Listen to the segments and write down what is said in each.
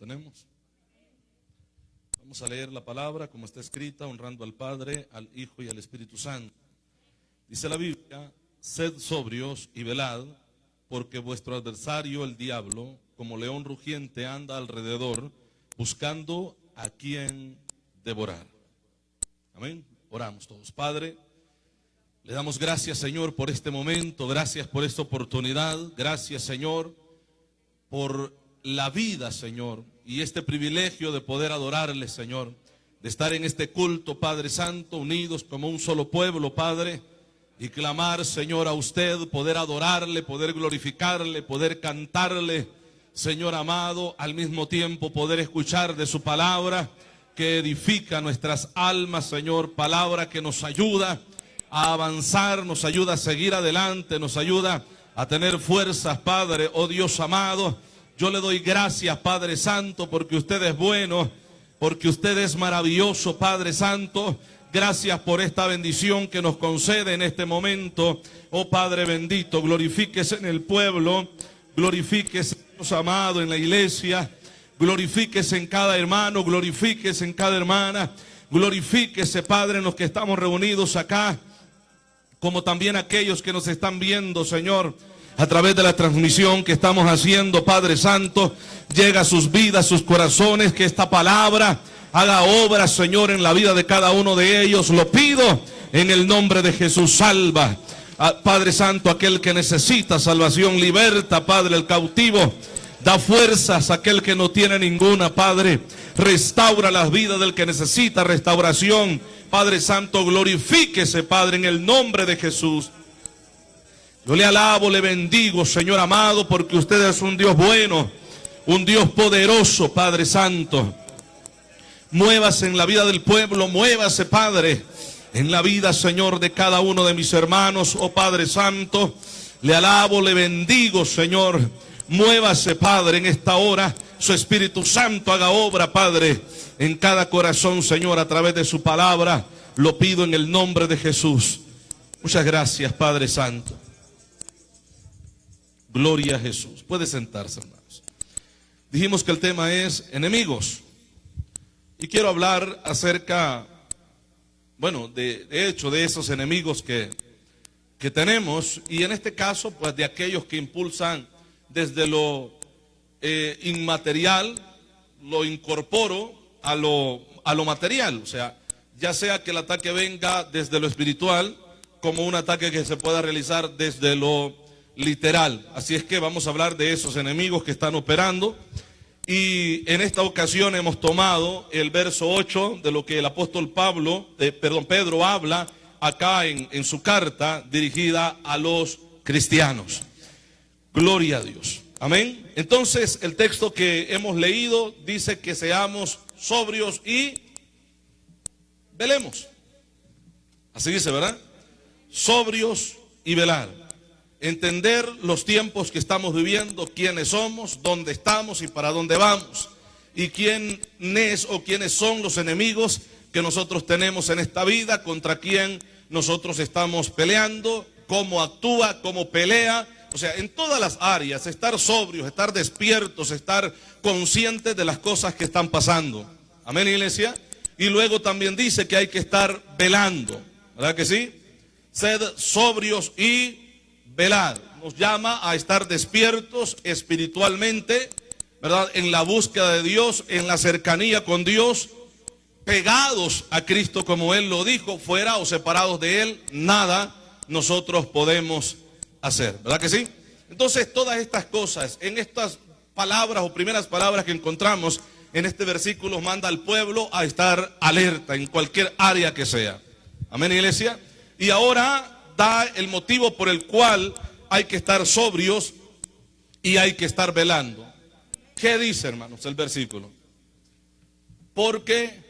tenemos? Vamos a leer la palabra como está escrita, honrando al Padre, al Hijo y al Espíritu Santo. Dice la Biblia: sed sobrios y velad, porque vuestro adversario, el diablo, como león rugiente, anda alrededor, buscando a quien devorar. Amén. Oramos todos. Padre, le damos gracias, Señor, por este momento. Gracias por esta oportunidad. Gracias, Señor, por la vida, Señor, y este privilegio de poder adorarle, Señor, de estar en este culto, Padre Santo, unidos como un solo pueblo, Padre, y clamar, Señor, a usted, poder adorarle, poder glorificarle, poder cantarle, Señor amado, al mismo tiempo poder escuchar de su palabra que edifica nuestras almas, Señor, palabra que nos ayuda a avanzar, nos ayuda a seguir adelante, nos ayuda a tener fuerzas, Padre. Oh Dios amado, yo le doy gracias, Padre Santo, porque usted es bueno, porque usted es maravilloso, Padre Santo. Gracias por esta bendición que nos concede en este momento. Oh Padre bendito, glorifíquese en el pueblo, glorifíquese, Dios amado, en la iglesia, glorifíquese en cada hermano, glorifíquese en cada hermana, glorifíquese, Padre, en los que estamos reunidos acá, como también aquellos que nos están viendo, Señor, a través de la transmisión que estamos haciendo. Padre Santo, llega a sus vidas, sus corazones, que esta palabra haga obra, Señor, en la vida de cada uno de ellos. Lo pido en el nombre de Jesús. Salva, Padre Santo, aquel que necesita salvación. Liberta, Padre, el cautivo. Da fuerzas a aquel que no tiene ninguna, Padre. Restaura las vidas del que necesita restauración. Padre Santo, glorifíquese, Padre, en el nombre de Jesús. Yo le alabo, le bendigo, Señor amado, porque usted es un Dios bueno, un Dios poderoso, Padre Santo. Muévase en la vida del pueblo, muévase, Padre, en la vida, Señor, de cada uno de mis hermanos. Oh Padre Santo, le alabo, le bendigo, Señor. Muévase, Padre, en esta hora. Su Espíritu Santo haga obra, Padre, en cada corazón, Señor, a través de su palabra. Lo pido en el nombre de Jesús. Muchas gracias, Padre Santo. Gloria a Jesús. Puede sentarse, hermanos. Dijimos que el tema es enemigos. Y quiero hablar acerca, bueno, de hecho, de esos enemigos que tenemos. Y en este caso, pues de aquellos que impulsan desde lo inmaterial, lo incorporo a lo material. O sea, ya sea que el ataque venga desde lo espiritual, como un ataque que se pueda realizar desde lo literal. Así es que vamos a hablar de esos enemigos que están operando. Y en esta ocasión hemos tomado el verso 8 de lo que el apóstol Pedro habla acá en su carta dirigida a los cristianos. Gloria a Dios. Amén. Entonces el texto que hemos leído dice que seamos sobrios y velemos. Así dice, ¿verdad? Sobrios y velar. Entender los tiempos que estamos viviendo, quiénes somos, dónde estamos y para dónde vamos. Y quién es o quiénes son los enemigos que nosotros tenemos en esta vida, contra quién nosotros estamos peleando, cómo actúa, cómo pelea. O sea, en todas las áreas, estar sobrios, estar despiertos, estar conscientes de las cosas que están pasando. Amén, iglesia. Y luego también dice que hay que estar velando, ¿verdad que sí? Sed sobrios y velad. Nos llama a estar despiertos espiritualmente, ¿verdad? En la búsqueda de Dios, en la cercanía con Dios, pegados a Cristo como Él lo dijo. Fuera o separados de Él, nada nosotros podemos hacer, ¿verdad que sí? Entonces todas estas cosas, en estas palabras o primeras palabras que encontramos en este versículo, manda al pueblo a estar alerta en cualquier área que sea. Amén, iglesia. Y ahora da el motivo por el cual hay que estar sobrios y hay que estar velando. ¿Qué dice, hermanos, el versículo? Porque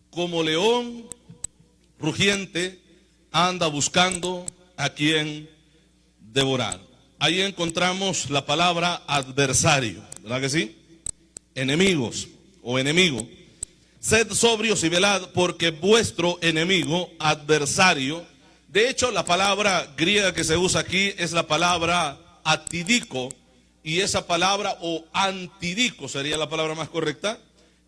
como león rugiente anda buscando a quien devorar. Ahí encontramos la palabra adversario, ¿verdad que sí? Enemigos o enemigo. Sed sobrios y velad, porque vuestro enemigo, adversario, de hecho la palabra griega que se usa aquí es la palabra atidico, y esa palabra, o antidico sería la palabra más correcta,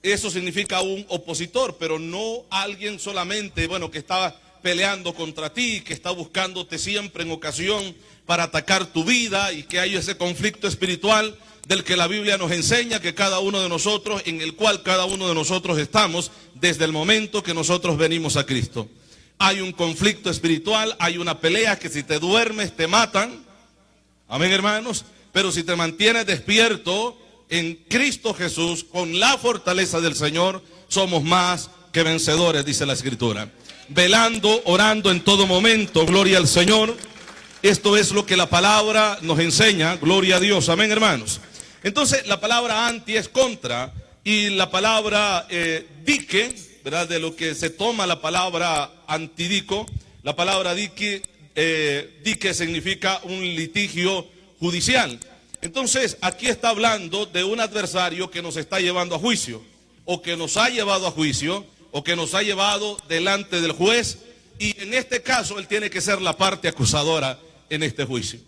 eso significa un opositor, pero no alguien solamente, bueno, que está peleando contra ti, que está buscándote siempre en ocasión para atacar tu vida, y que hay ese conflicto espiritual del que la Biblia nos enseña que cada uno de nosotros, en el cual cada uno de nosotros estamos desde el momento que nosotros venimos a Cristo. Hay un conflicto espiritual, hay una pelea que si te duermes te matan, amén hermanos, pero si te mantienes despierto en Cristo Jesús, con la fortaleza del Señor, somos más que vencedores, dice la Escritura. Velando, orando en todo momento, gloria al Señor. Esto es lo que la palabra nos enseña, gloria a Dios, amén hermanos. Entonces la palabra anti es contra, y la palabra dique, ¿verdad? De lo que se toma la palabra antidico, la palabra dique significa un litigio judicial. Entonces aquí está hablando de un adversario que nos está llevando a juicio, o que nos ha llevado a juicio, o que nos ha llevado delante del juez, y en este caso él tiene que ser la parte acusadora en este juicio.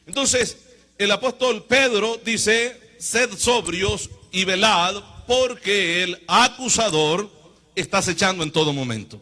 Entonces el apóstol Pedro dice: sed sobrios y velad, porque el acusador está acechando en todo momento,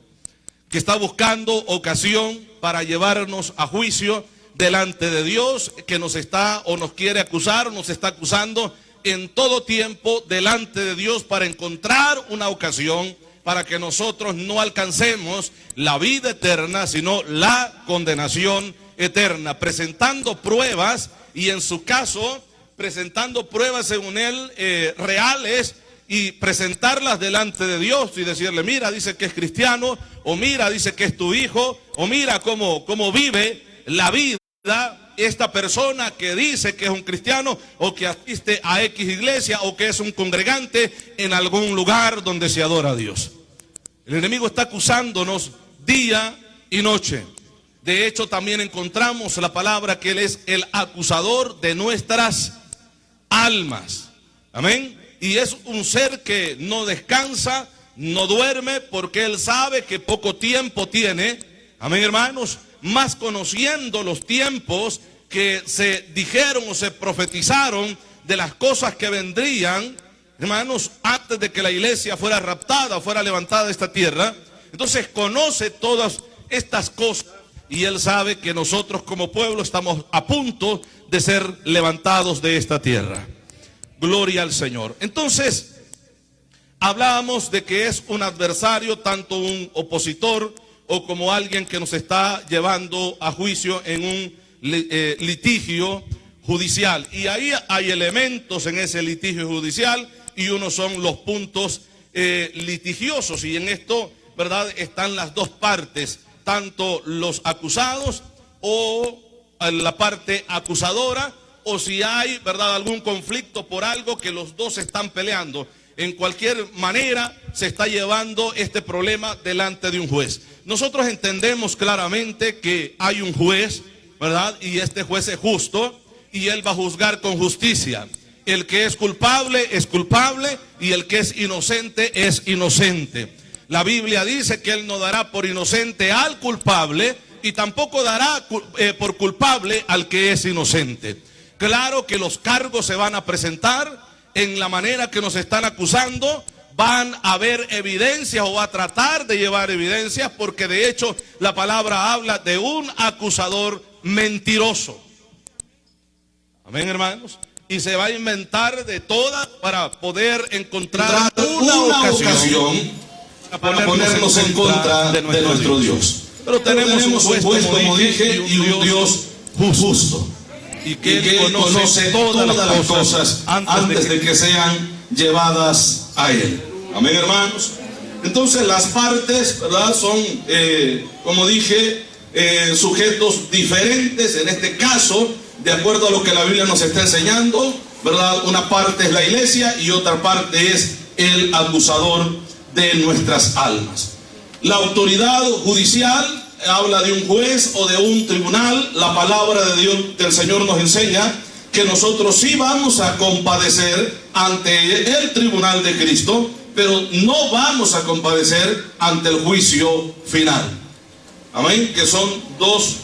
que está buscando ocasión para llevarnos a juicio delante de Dios, que nos está o nos quiere acusar, nos está acusando en todo tiempo delante de Dios para encontrar una ocasión para que nosotros no alcancemos la vida eterna, sino la condenación eterna, presentando pruebas, y en su caso presentando pruebas según él reales, y presentarlas delante de Dios y decirle: mira, dice que es cristiano, o mira, dice que es tu hijo, o mira cómo vive la vida esta persona que dice que es un cristiano, o que asiste a X iglesia, o que es un congregante en algún lugar donde se adora a Dios. El enemigo está acusándonos día y noche. De hecho, también encontramos la palabra que él es el acusador de nuestras almas. Amén. Y es un ser que no descansa, no duerme, porque él sabe que poco tiempo tiene. Amén, hermanos. Más conociendo los tiempos que se dijeron o se profetizaron de las cosas que vendrían, hermanos, antes de que la iglesia fuera raptada, fuera levantada de esta tierra. Entonces conoce todas estas cosas, y él sabe que nosotros como pueblo estamos a punto de ser levantados de esta tierra. Gloria al Señor. Entonces hablábamos de que es un adversario, tanto un opositor o como alguien que nos está llevando a juicio en un litigio judicial. Y ahí hay elementos en ese litigio judicial, y uno son los puntos litigiosos, y en esto, ¿verdad?, están las dos partes, tanto los acusados o la parte acusadora, o si hay, ¿verdad?, algún conflicto por algo que los dos están peleando. En cualquier manera se está llevando este problema delante de un juez. Nosotros entendemos claramente que hay un juez, ¿verdad?, y este juez es justo, y él va a juzgar con justicia. El que es culpable, y el que es inocente. La Biblia dice que él no dará por inocente al culpable, y tampoco dará por culpable al que es inocente. Claro que los cargos se van a presentar en la manera que nos están acusando. Van a haber evidencias, o va a tratar de llevar evidencias, porque de hecho la palabra habla de un acusador mentiroso. Amén, hermanos. Y se va a inventar de todas para poder encontrar una ocasión para ponernos en contra de nuestro Dios. Pero tenemos un juez, como dije, y un Dios justo, y que él conoce todas las cosas antes de que sean llevadas a él. Amén, hermanos. Entonces las partes, ¿verdad?, son, como dije, sujetos diferentes. En este caso, de acuerdo a lo que la Biblia nos está enseñando, ¿verdad?, una parte es la iglesia y otra parte es el acusador de nuestras almas. La autoridad judicial habla de un juez o de un tribunal. La palabra de Dios, del Señor, nos enseña que nosotros sí vamos a compadecer ante el tribunal de Cristo, pero no vamos a comparecer ante el juicio final. Amén, que son dos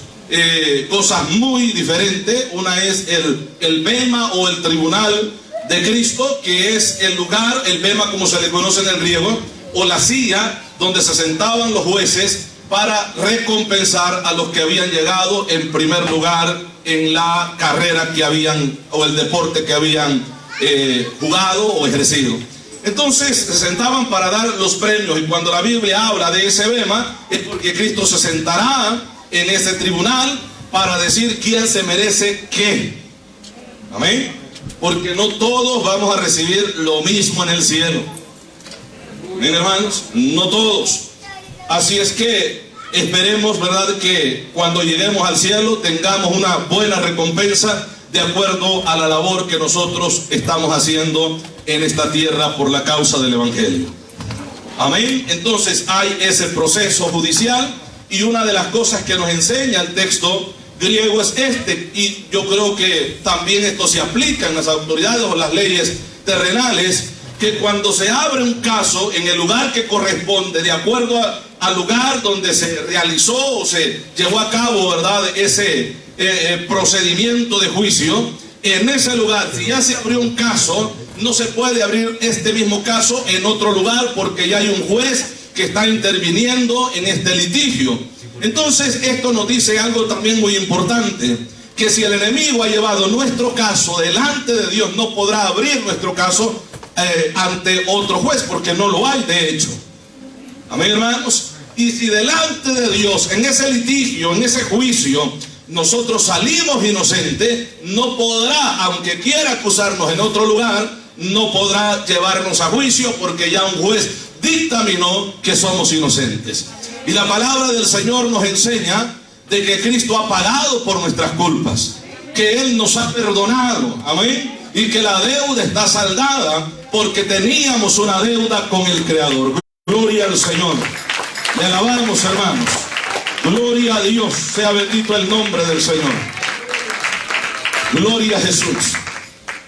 cosas muy diferentes. Una es el bema o el tribunal de Cristo, que es el lugar, el bema como se le conoce en el griego, o la silla donde se sentaban los jueces para recompensar a los que habían llegado en primer lugar en la carrera que habían, o el deporte que habían jugado o ejercido. Entonces se sentaban para dar los premios, y cuando la Biblia habla de ese bema es porque Cristo se sentará en ese tribunal para decir quién se merece qué. Amén. Porque no todos vamos a recibir lo mismo en el cielo. Bien, hermanos, no todos. Así es que esperemos, ¿verdad?, que cuando lleguemos al cielo tengamos una buena recompensa de acuerdo a la labor que nosotros estamos haciendo en esta tierra por la causa del Evangelio. Amén. Entonces hay ese proceso judicial, y una de las cosas que nos enseña el texto griego es y yo creo que también esto se aplica en las autoridades o las leyes terrenales, que cuando se abre un caso en el lugar que corresponde, de acuerdo al lugar donde se realizó o se llevó a cabo, ¿verdad?, ese procedimiento de juicio, en ese lugar, si ya se abrió un caso, no se puede abrir este mismo caso en otro lugar, porque ya hay un juez que está interviniendo en este litigio. Entonces esto nos dice algo también muy importante, que si el enemigo ha llevado nuestro caso delante de Dios, no podrá abrir nuestro caso ante otro juez, porque no lo hay de hecho. Amén, hermanos. Y si delante de Dios, en ese litigio, en ese juicio, nosotros salimos inocentes, no podrá, aunque quiera acusarnos en otro lugar, no podrá llevarnos a juicio, porque ya un juez dictaminó que somos inocentes. Y la palabra del Señor nos enseña de que Cristo ha pagado por nuestras culpas, que Él nos ha perdonado, amén, y que la deuda está saldada, porque teníamos una deuda con el Creador. Gloria al Señor. Le alabamos, hermanos. Gloria a Dios, sea bendito el nombre del Señor. Gloria a Jesús.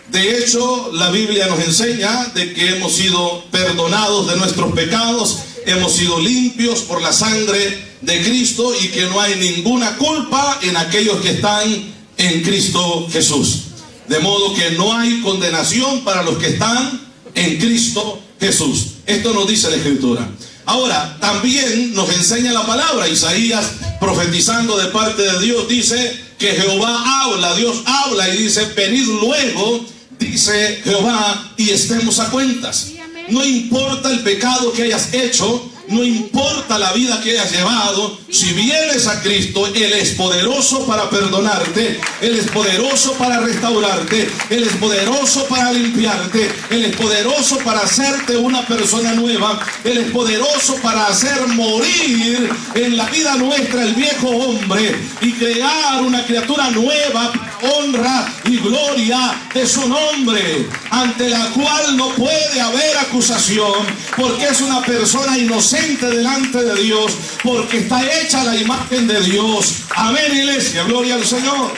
De hecho, la Biblia nos enseña de que hemos sido perdonados de nuestros pecados, hemos sido limpios por la sangre de Cristo, y que no hay ninguna culpa en aquellos que están en Cristo Jesús. De modo que no hay condenación para los que están en Cristo Jesús. Esto nos dice la Escritura. Ahora, también nos enseña la palabra. Isaías, profetizando de parte de Dios, dice que Jehová habla, Dios habla, y dice: venid luego, dice Jehová, y estemos a cuentas. No importa el pecado que hayas hecho, no importa la vida que hayas llevado, si vienes a Cristo, Él es poderoso para perdonarte, Él es poderoso para restaurarte, Él es poderoso para limpiarte, Él es poderoso para hacerte una persona nueva, Él es poderoso para hacer morir en la vida nuestra el viejo hombre y crear una criatura nueva para honra y gloria de su nombre, ante la cual no puede haber acusación, porque es una persona inocente delante de Dios, porque está hecha la imagen de Dios. Amén, iglesia, gloria al Señor.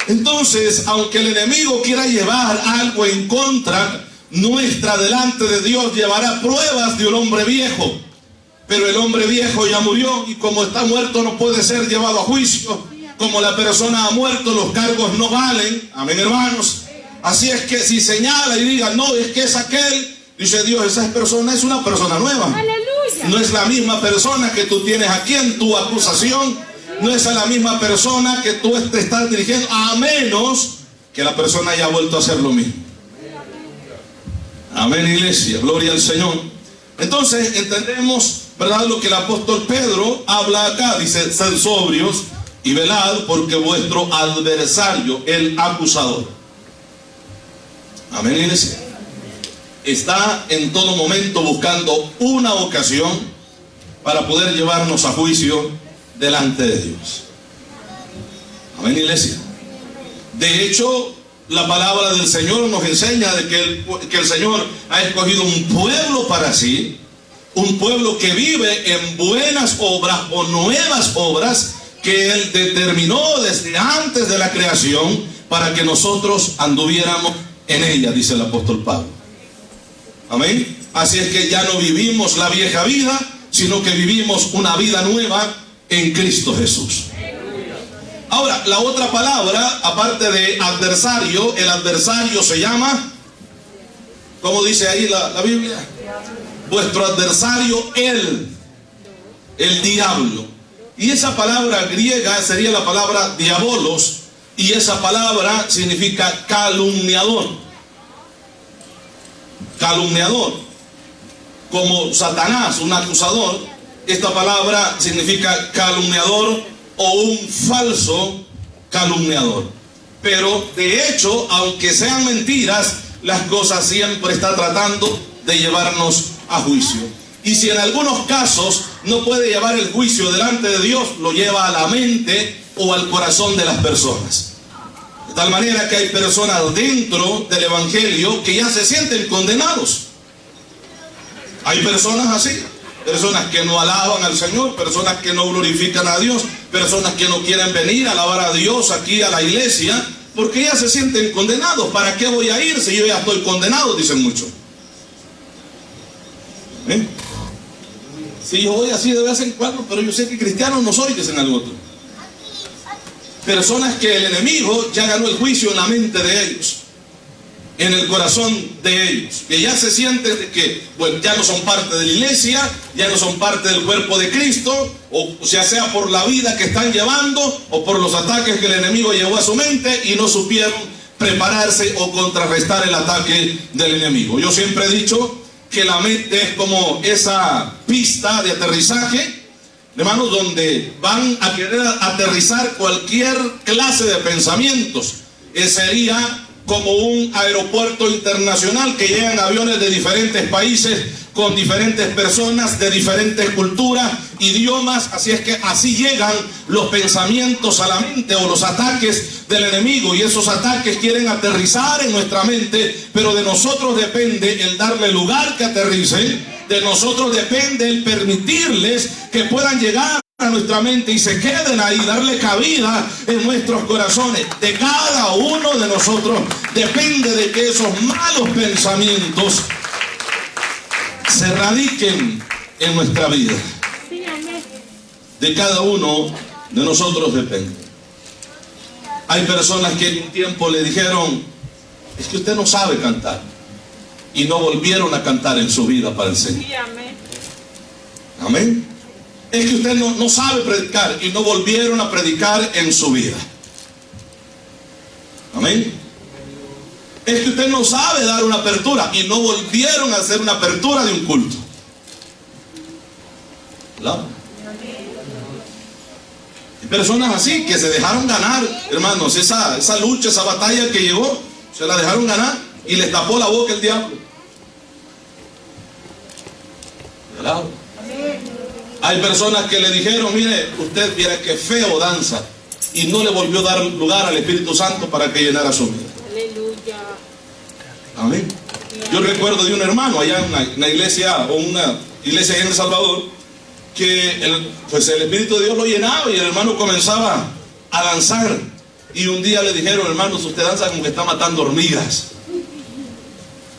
Entonces, aunque el enemigo quiera llevar algo en contra nuestra delante de Dios, llevará pruebas de un hombre viejo, pero el hombre viejo ya murió, y como está muerto no puede ser llevado a juicio. Como la persona ha muerto, los cargos no valen. Amén, hermanos. Así es que si señala y diga: no, es que es aquel, dice Dios, esa persona es una persona nueva. ¡Aleluya! No es la misma persona que tú tienes aquí en tu acusación, no es a la misma persona que tú te estás dirigiendo, a menos que la persona haya vuelto a hacer lo mismo. Amén, iglesia, gloria al Señor. Entonces entendemos, ¿verdad?, lo que el apóstol Pedro habla acá. Dice: sed sobrios y velad, porque vuestro adversario, el acusador, amén, iglesia, está en todo momento buscando una ocasión para poder llevarnos a juicio delante de Dios. Amén, iglesia. De hecho, la palabra del Señor nos enseña de que el Señor ha escogido un pueblo para sí, un pueblo que vive en buenas obras o nuevas obras que Él determinó desde antes de la creación para que nosotros anduviéramos en ella, dice el apóstol Pablo. Amén. Así es que ya no vivimos la vieja vida, sino que vivimos una vida nueva en Cristo Jesús. Ahora, la otra palabra, aparte de adversario, el adversario se llama, ¿cómo dice ahí la Biblia? Vuestro adversario, el diablo. Y esa palabra griega sería la palabra diabolos, y esa palabra significa calumniador. Calumniador. Como Satanás, un acusador, esta palabra significa calumniador o un falso calumniador. Pero de hecho, aunque sean mentiras, las cosas siempre está tratando de llevarnos a juicio. Y si en algunos casos no puede llevar el juicio delante de Dios, lo lleva a la mente o al corazón de las personas. De tal manera que hay personas dentro del evangelio que ya se sienten condenados. Hay personas así, personas que no alaban al Señor, personas que no glorifican a Dios, personas que no quieren venir a alabar a Dios aquí a la iglesia, porque ya se sienten condenados. ¿Para qué voy a ir si yo ya estoy condenado? Dicen muchos. Si yo voy así de vez en cuando, pero yo sé que cristiano no soy, dicen al otro. Personas que el enemigo ya ganó el juicio en la mente de ellos, en el corazón de ellos, que ya se sienten que, bueno, ya no son parte de la iglesia, ya no son parte del cuerpo de Cristo, o sea por la vida que están llevando, o por los ataques que el enemigo llevó a su mente, y no supieron prepararse o contrarrestar el ataque del enemigo. Yo siempre he dicho que la mente es como esa pista de aterrizaje, hermanos, donde van a querer aterrizar cualquier clase de pensamientos. Sería como un aeropuerto internacional que llegan aviones de diferentes países con diferentes personas de diferentes culturas, idiomas. Así es que así llegan los pensamientos a la mente o los ataques del enemigo, y esos ataques quieren aterrizar en nuestra mente, pero de nosotros depende el darle lugar que aterricen, de nosotros depende el permitirles que puedan llegar a nuestra mente y se queden ahí, darle cabida en nuestros corazones. De cada uno de nosotros depende de que esos malos pensamientos se radiquen en nuestra vida. De cada uno de nosotros depende. Hay personas que en un tiempo le dijeron: es que usted no sabe cantar, y no volvieron a cantar en su vida para el Señor. Amén. Es que usted no sabe predicar, y no volvieron a predicar en su vida. Amén. Es que usted no sabe dar una apertura, y no volvieron a hacer una apertura de un culto. ¿Verdad? Hay personas así que se dejaron ganar, hermanos, esa lucha, esa batalla que llevó, se la dejaron ganar y les tapó la boca el diablo. ¿Verdad? Hay personas que le dijeron: mire, usted viera que feo danza, y no le volvió a dar lugar al Espíritu Santo para que llenara su vida. Aleluya. Amén. Yo recuerdo de un hermano allá en una iglesia, o una iglesia en El Salvador, que el Espíritu de Dios lo llenaba, y el hermano comenzaba a danzar, y un día le dijeron: hermano, usted danza como que está matando hormigas.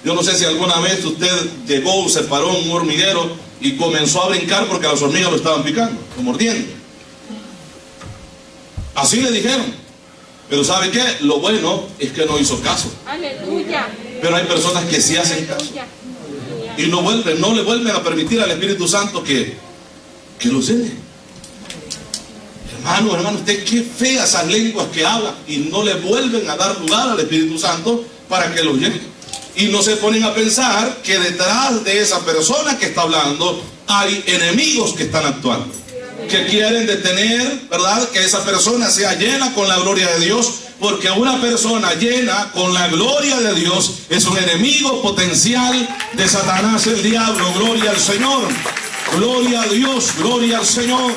Yo no sé si alguna vez usted llegó, se paró en un hormiguero y comenzó a brincar porque las hormigas lo estaban picando, lo mordiendo. Así le dijeron. Pero ¿sabe qué? Lo bueno es que no hizo caso. Aleluya. Pero hay personas que sí hacen caso y no le vuelven a permitir al Espíritu Santo que los llene. Hermano, usted qué feas esas lenguas que habla, y no le vuelven a dar lugar al Espíritu Santo para que los llene. Y no se ponen a pensar que detrás de esa persona que está hablando hay enemigos que están actuando, que quieren detener, ¿verdad?, que esa persona sea llena con la gloria de Dios, porque una persona llena con la gloria de Dios es un enemigo potencial de Satanás, el diablo. Gloria al Señor, gloria a Dios, gloria al Señor.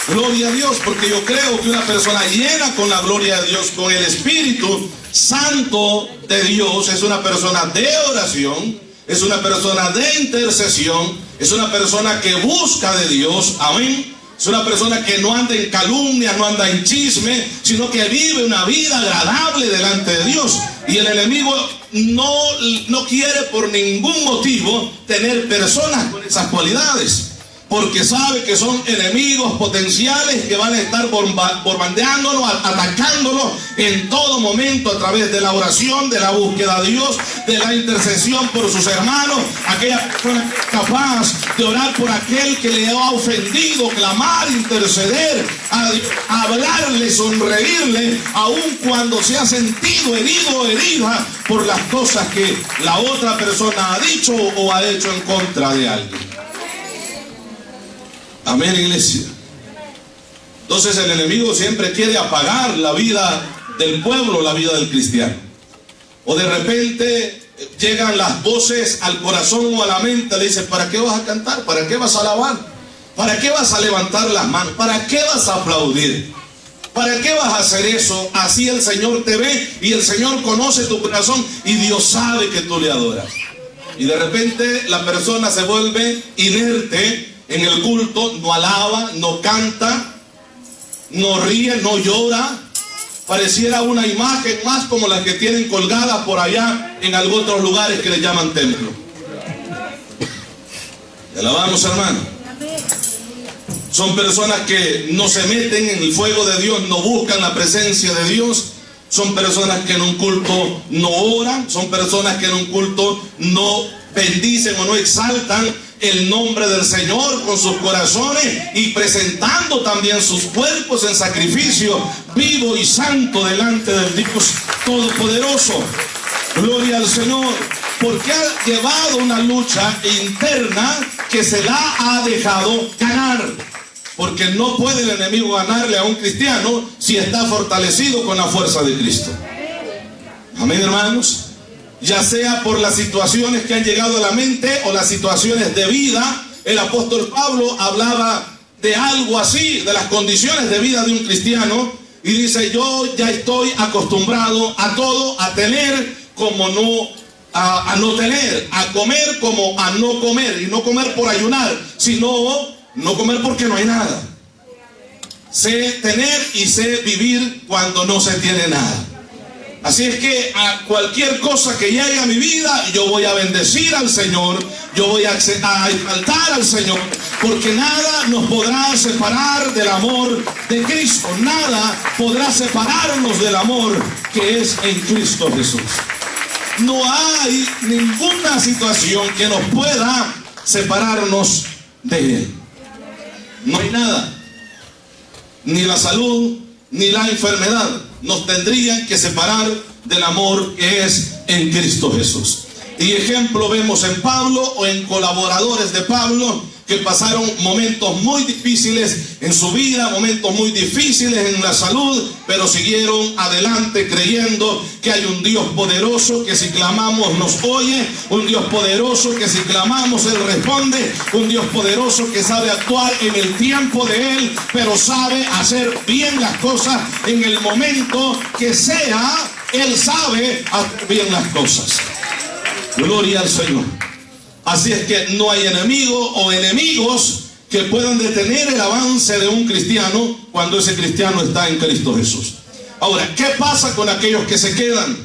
Gloria a Dios, porque yo creo que una persona llena con la gloria de Dios, con el Espíritu Santo de Dios, es una persona de oración, es una persona de intercesión, es una persona que busca de Dios. Amén. Es una persona que no anda en calumnia, no anda en chisme, sino que vive una vida agradable delante de Dios. Y el enemigo no quiere por ningún motivo tener personas con esas cualidades, porque sabe que son enemigos potenciales que van a estar bombardeándolo, atacándolo en todo momento a través de la oración, de la búsqueda de Dios, de la intercesión por sus hermanos. Aquella persona que es capaz de orar por aquel que le ha ofendido, clamar, interceder, hablarle, sonreírle, aun cuando se ha sentido herido o herida por las cosas que la otra persona ha dicho o ha hecho en contra de alguien. Amén, iglesia. Entonces el enemigo siempre quiere apagar la vida del pueblo, la vida del cristiano. O de repente llegan las voces al corazón o a la mente, le dicen: ¿para qué vas a cantar? ¿Para qué vas a alabar? ¿Para qué vas a levantar las manos? ¿Para qué vas a aplaudir? ¿Para qué vas a hacer eso? Así el Señor te ve y el Señor conoce tu corazón y Dios sabe que tú le adoras. Y de repente la persona se vuelve inerte en el culto, no alaba, no canta, no ríe, no llora. Pareciera una imagen más como las que tienen colgadas por allá en algunos otros lugares que le llaman templo. ¿Le alabamos, hermano? Son personas que no se meten en el fuego de Dios, no buscan la presencia de Dios. Son personas que en un culto no oran, son personas que en un culto no bendicen o no exaltan el nombre del Señor con sus corazones y presentando también sus cuerpos en sacrificio vivo y santo delante del Dios Todopoderoso. Gloria al Señor, porque ha llevado una lucha interna que se la ha dejado ganar. Porque no puede el enemigo ganarle a un cristiano si está fortalecido con la fuerza de Cristo. Amén, hermanos. Ya sea por las situaciones que han llegado a la mente o las situaciones de vida. El apóstol Pablo hablaba de algo así, de las condiciones de vida de un cristiano, y dice: yo ya estoy acostumbrado a todo, a tener como a no tener, a comer como a no comer, y no comer por ayunar, sino no comer porque no hay nada. Sé tener y sé vivir cuando no se tiene nada. Así es que a cualquier cosa que llegue a mi vida, yo voy a bendecir al Señor, yo voy a exaltar al Señor, porque nada nos podrá separar del amor de Cristo. Nada podrá separarnos del amor que es en Cristo Jesús. No hay ninguna situación que nos pueda separarnos de Él. No hay nada, ni la salud, ni la enfermedad nos tendrían que separar del amor que es en Cristo Jesús. Y ejemplo vemos en Pablo o en colaboradores de Pablo que pasaron momentos muy difíciles en su vida, momentos muy difíciles en la salud, pero siguieron adelante creyendo que hay un Dios poderoso que si clamamos nos oye, un Dios poderoso que si clamamos Él responde, un Dios poderoso que sabe actuar en el tiempo de Él, pero sabe hacer bien las cosas en el momento que sea. Él sabe hacer bien las cosas. Gloria al Señor. Así es que no hay enemigo o enemigos que puedan detener el avance de un cristiano cuando ese cristiano está en Cristo Jesús. Ahora, ¿qué pasa con aquellos que se quedan?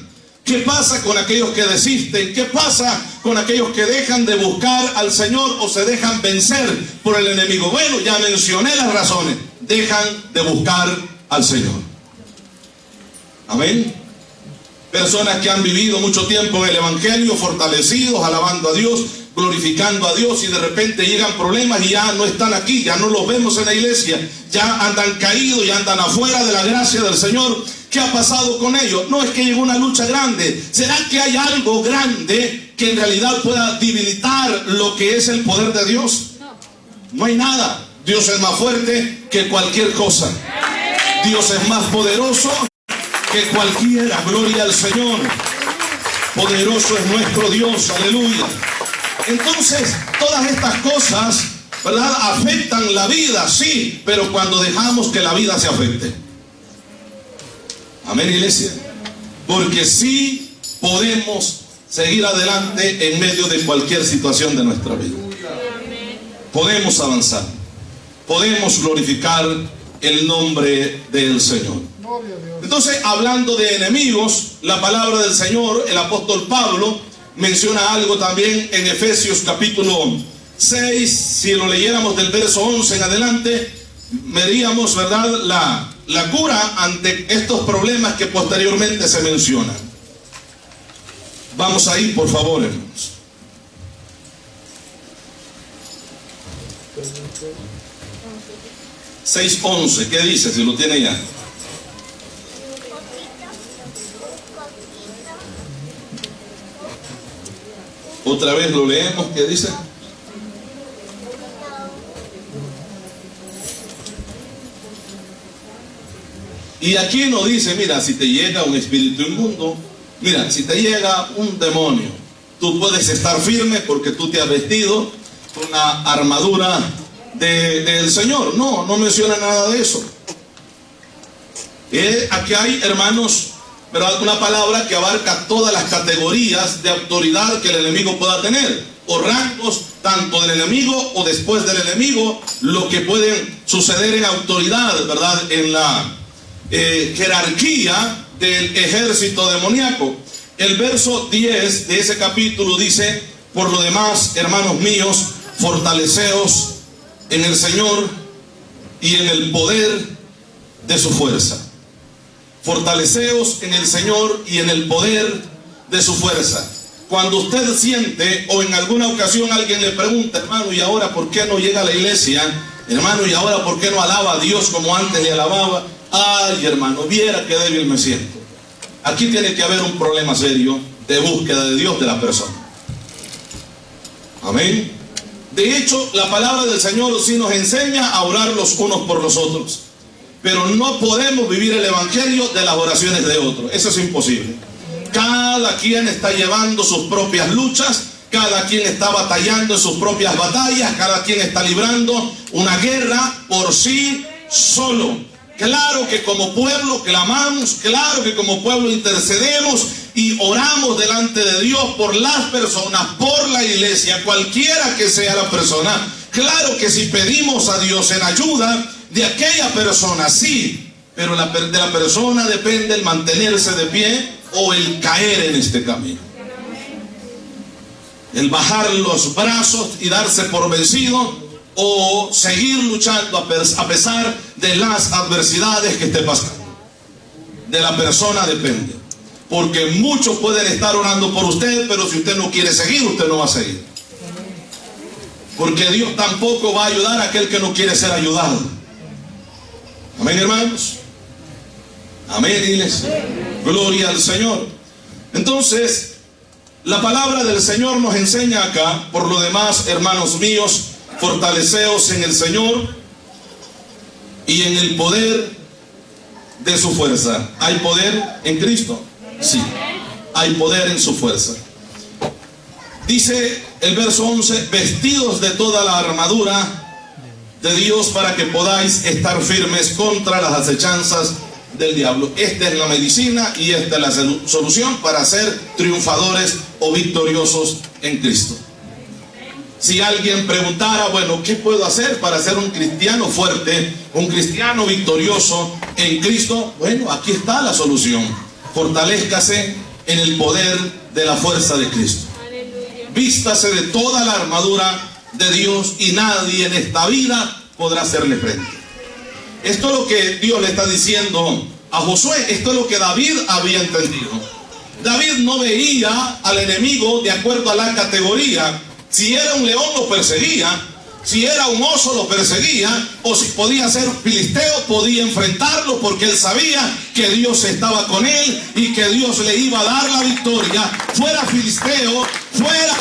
¿Qué pasa con aquellos que desisten? ¿Qué pasa con aquellos que dejan de buscar al Señor o se dejan vencer por el enemigo? Bueno, ya mencioné las razones. Dejan de buscar al Señor. Amén. Personas que han vivido mucho tiempo en el Evangelio, fortalecidos, alabando a Dios, glorificando a Dios, y de repente llegan problemas y ya no están aquí, ya no los vemos en la iglesia, ya andan caídos, ya andan afuera de la gracia del Señor. ¿Qué ha pasado con ellos? No es que llegó una lucha grande. ¿Será que hay algo grande que en realidad pueda debilitar lo que es el poder de Dios? No hay nada. Dios es más fuerte que cualquier cosa. Dios es más poderoso que cualquiera. Gloria al Señor. Poderoso es nuestro Dios. Aleluya. Entonces, todas estas cosas, ¿verdad?, afectan la vida, sí, pero cuando dejamos que la vida se afecte. Amén, iglesia. Porque sí podemos seguir adelante en medio de cualquier situación de nuestra vida. Podemos avanzar. podemos glorificar el nombre del Señor. Entonces, hablando de enemigos, la palabra del Señor, el apóstol Pablo menciona algo también en Efesios capítulo 6. Si lo leyéramos del verso 11 en adelante, veríamos, ¿verdad?, la cura ante estos problemas que posteriormente se mencionan. Vamos ahí, por favor, hermanos. Seis 11, ¿qué dice? Si lo tiene ya. Otra vez lo leemos, ¿qué dice? Y aquí nos dice, mira, si te llega un espíritu inmundo, mira, si te llega un demonio, tú puedes estar firme porque tú te has vestido con la armadura del Señor. No menciona nada de eso. Aquí hay, hermanos, ¿verdad?, una palabra que abarca todas las categorías de autoridad que el enemigo pueda tener, o rangos tanto del enemigo o después del enemigo, lo que pueden suceder en autoridad, ¿verdad?, en la jerarquía del ejército demoníaco. El verso 10 de ese capítulo dice: por lo demás, hermanos míos, fortaleceos en el Señor y en el poder de su fuerza. Fortaleceos en el Señor y en el poder de su fuerza. Cuando usted siente, o en alguna ocasión alguien le pregunta: hermano, ¿y ahora por qué no llega a la iglesia? Hermano, ¿y ahora por qué no alaba a Dios como antes le alababa? Ay, hermano, viera qué débil me siento. Aquí tiene que haber un problema serio de búsqueda de Dios de la persona. Amén. De hecho, la palabra del Señor sí nos enseña a orar los unos por los otros, pero no podemos vivir el evangelio de las oraciones de otros. Eso es imposible. Cada quien está llevando sus propias luchas, cada quien está batallando en sus propias batallas, cada quien está librando una guerra por sí solo. Claro que como pueblo clamamos, claro que como pueblo intercedemos y oramos delante de Dios por las personas, por la iglesia, cualquiera que sea la persona. Claro que si pedimos a Dios en ayuda de aquella persona, sí, pero de la persona depende el mantenerse de pie o el caer en este camino. El bajar los brazos y darse por vencido, o seguir luchando a pesar de las adversidades que esté pasando. De la persona depende. Porque muchos pueden estar orando por usted, pero si usted no quiere seguir, usted no va a seguir. Porque Dios tampoco va a ayudar a aquel que no quiere ser ayudado. Amén, hermanos. Amén, iglesia. Gloria al Señor. Entonces, la palabra del Señor nos enseña acá: por lo demás, hermanos míos, fortaleceos en el Señor y en el poder de su fuerza. ¿Hay poder en Cristo? Sí, hay poder en su fuerza. Dice el verso 11: vestidos de toda la armadura de Dios para que podáis estar firmes contra las acechanzas del diablo. Esta es la medicina y esta es la solución para ser triunfadores o victoriosos en Cristo. Si alguien preguntara, bueno, ¿qué puedo hacer para ser un cristiano fuerte, un cristiano victorioso en Cristo? Bueno, aquí está la solución. Fortalézcase en el poder de la fuerza de Cristo. Vístase de toda la armadura de Dios y nadie en esta vida podrá hacerle frente. Esto es lo que Dios le está diciendo a Josué. Esto es lo que David había entendido. David no veía al enemigo de acuerdo a la categoría. Si era un león lo perseguía, si era un oso lo perseguía, o si podía ser filisteo podía enfrentarlo, porque él sabía que Dios estaba con él y que Dios le iba a dar la victoria. Fuera filisteo, fuera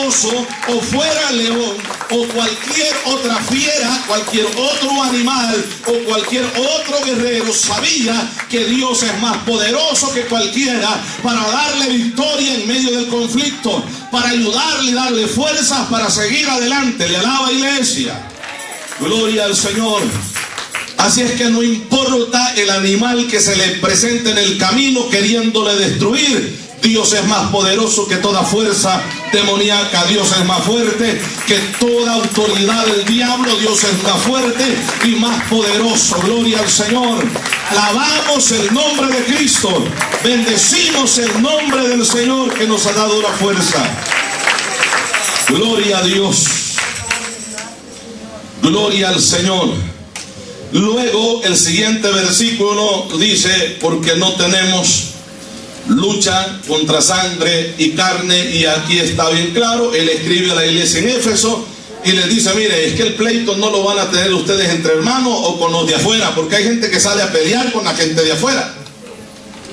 oso o fuera león o cualquier otra fiera, cualquier otro animal o cualquier otro guerrero, sabía que Dios es más poderoso que cualquiera para darle victoria en medio del conflicto, para ayudarle y darle fuerzas para seguir adelante. Le alaba, iglesia. Gloria al Señor. Así es que no importa el animal que se le presente en el camino queriéndole destruir, Dios es más poderoso que toda fuerza demoníaca. Dios es más fuerte que toda autoridad del diablo. Dios es más fuerte y más poderoso. Gloria al Señor. Alabamos el nombre de Cristo. Bendecimos el nombre del Señor que nos ha dado la fuerza. Gloria a Dios. Gloria al Señor. Luego el siguiente versículo dice: porque no tenemos lucha contra sangre y carne. Y aquí está bien claro. Él escribe a la iglesia en Éfeso y les dice: mire, es que el pleito no lo van a tener ustedes entre hermanos o con los de afuera, porque hay gente que sale a pelear con la gente de afuera.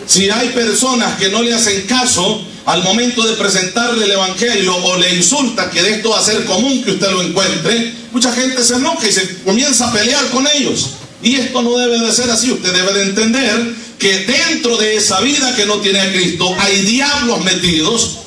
Si hay personas que no le hacen caso al momento de presentarle el evangelio o le insulta, que de esto va a ser común que usted lo encuentre, mucha gente se enoja y se comienza a pelear con ellos. Y esto no debe de ser así. Usted debe de entender que dentro de esa vida que no tiene a Cristo hay diablos metidos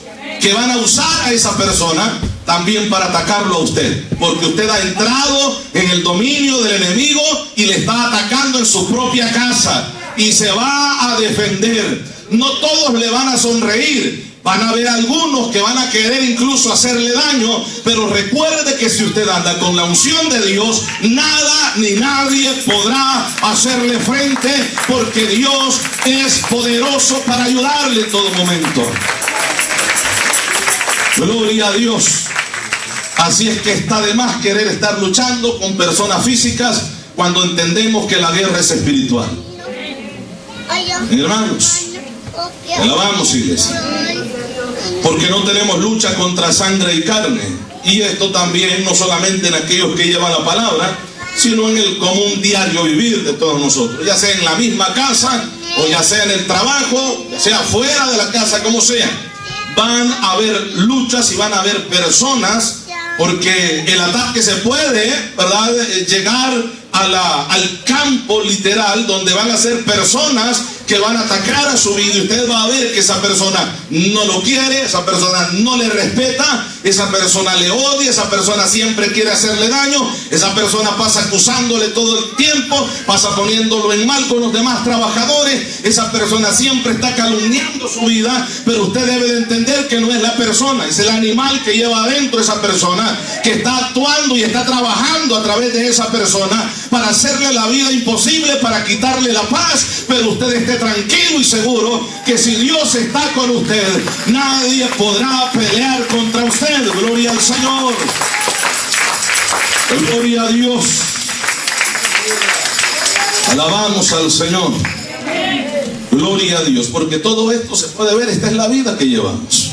que van a usar a esa persona también para atacarlo a usted, porque usted ha entrado en el dominio del enemigo y le está atacando en su propia casa y se va a defender. No todos le van a sonreír, van a haber algunos que van a querer incluso hacerle daño, pero recuerde que si usted anda con la unción de Dios, nada ni nadie podrá hacerle frente, porque Dios es poderoso para ayudarle en todo momento. Gloria a Dios. Así es que está de más querer estar luchando con personas físicas cuando entendemos que la guerra es espiritual. Hermanos, alabamos, iglesia. Porque no tenemos lucha contra sangre y carne. Y esto también no solamente en aquellos que llevan la palabra, sino en el común diario vivir de todos nosotros, ya sea en la misma casa o ya sea en el trabajo, ya sea fuera de la casa, como sea. Van a haber luchas y van a haber personas, porque el ataque se puede, ¿verdad?, llegar al campo literal, donde van a ser personas que van a atacar a su vida, y usted va a ver que esa persona no lo quiere, esa persona no le respeta, esa persona le odia, esa persona siempre quiere hacerle daño, esa persona pasa acusándole todo el tiempo, pasa poniéndolo en mal con los demás trabajadores, esa persona siempre está calumniando su vida. Pero usted debe de entender que no es la persona, es el animal que lleva adentro esa persona, que está actuando y está trabajando a través de esa persona para hacerle la vida imposible, para quitarle la paz. Pero usted esté tranquilo y seguro que si Dios está con usted, nadie podrá pelear contra usted. Gloria al Señor. Gloria a Dios. Alabamos al Señor. Gloria a Dios, porque todo esto se puede ver. Esta es la vida que llevamos.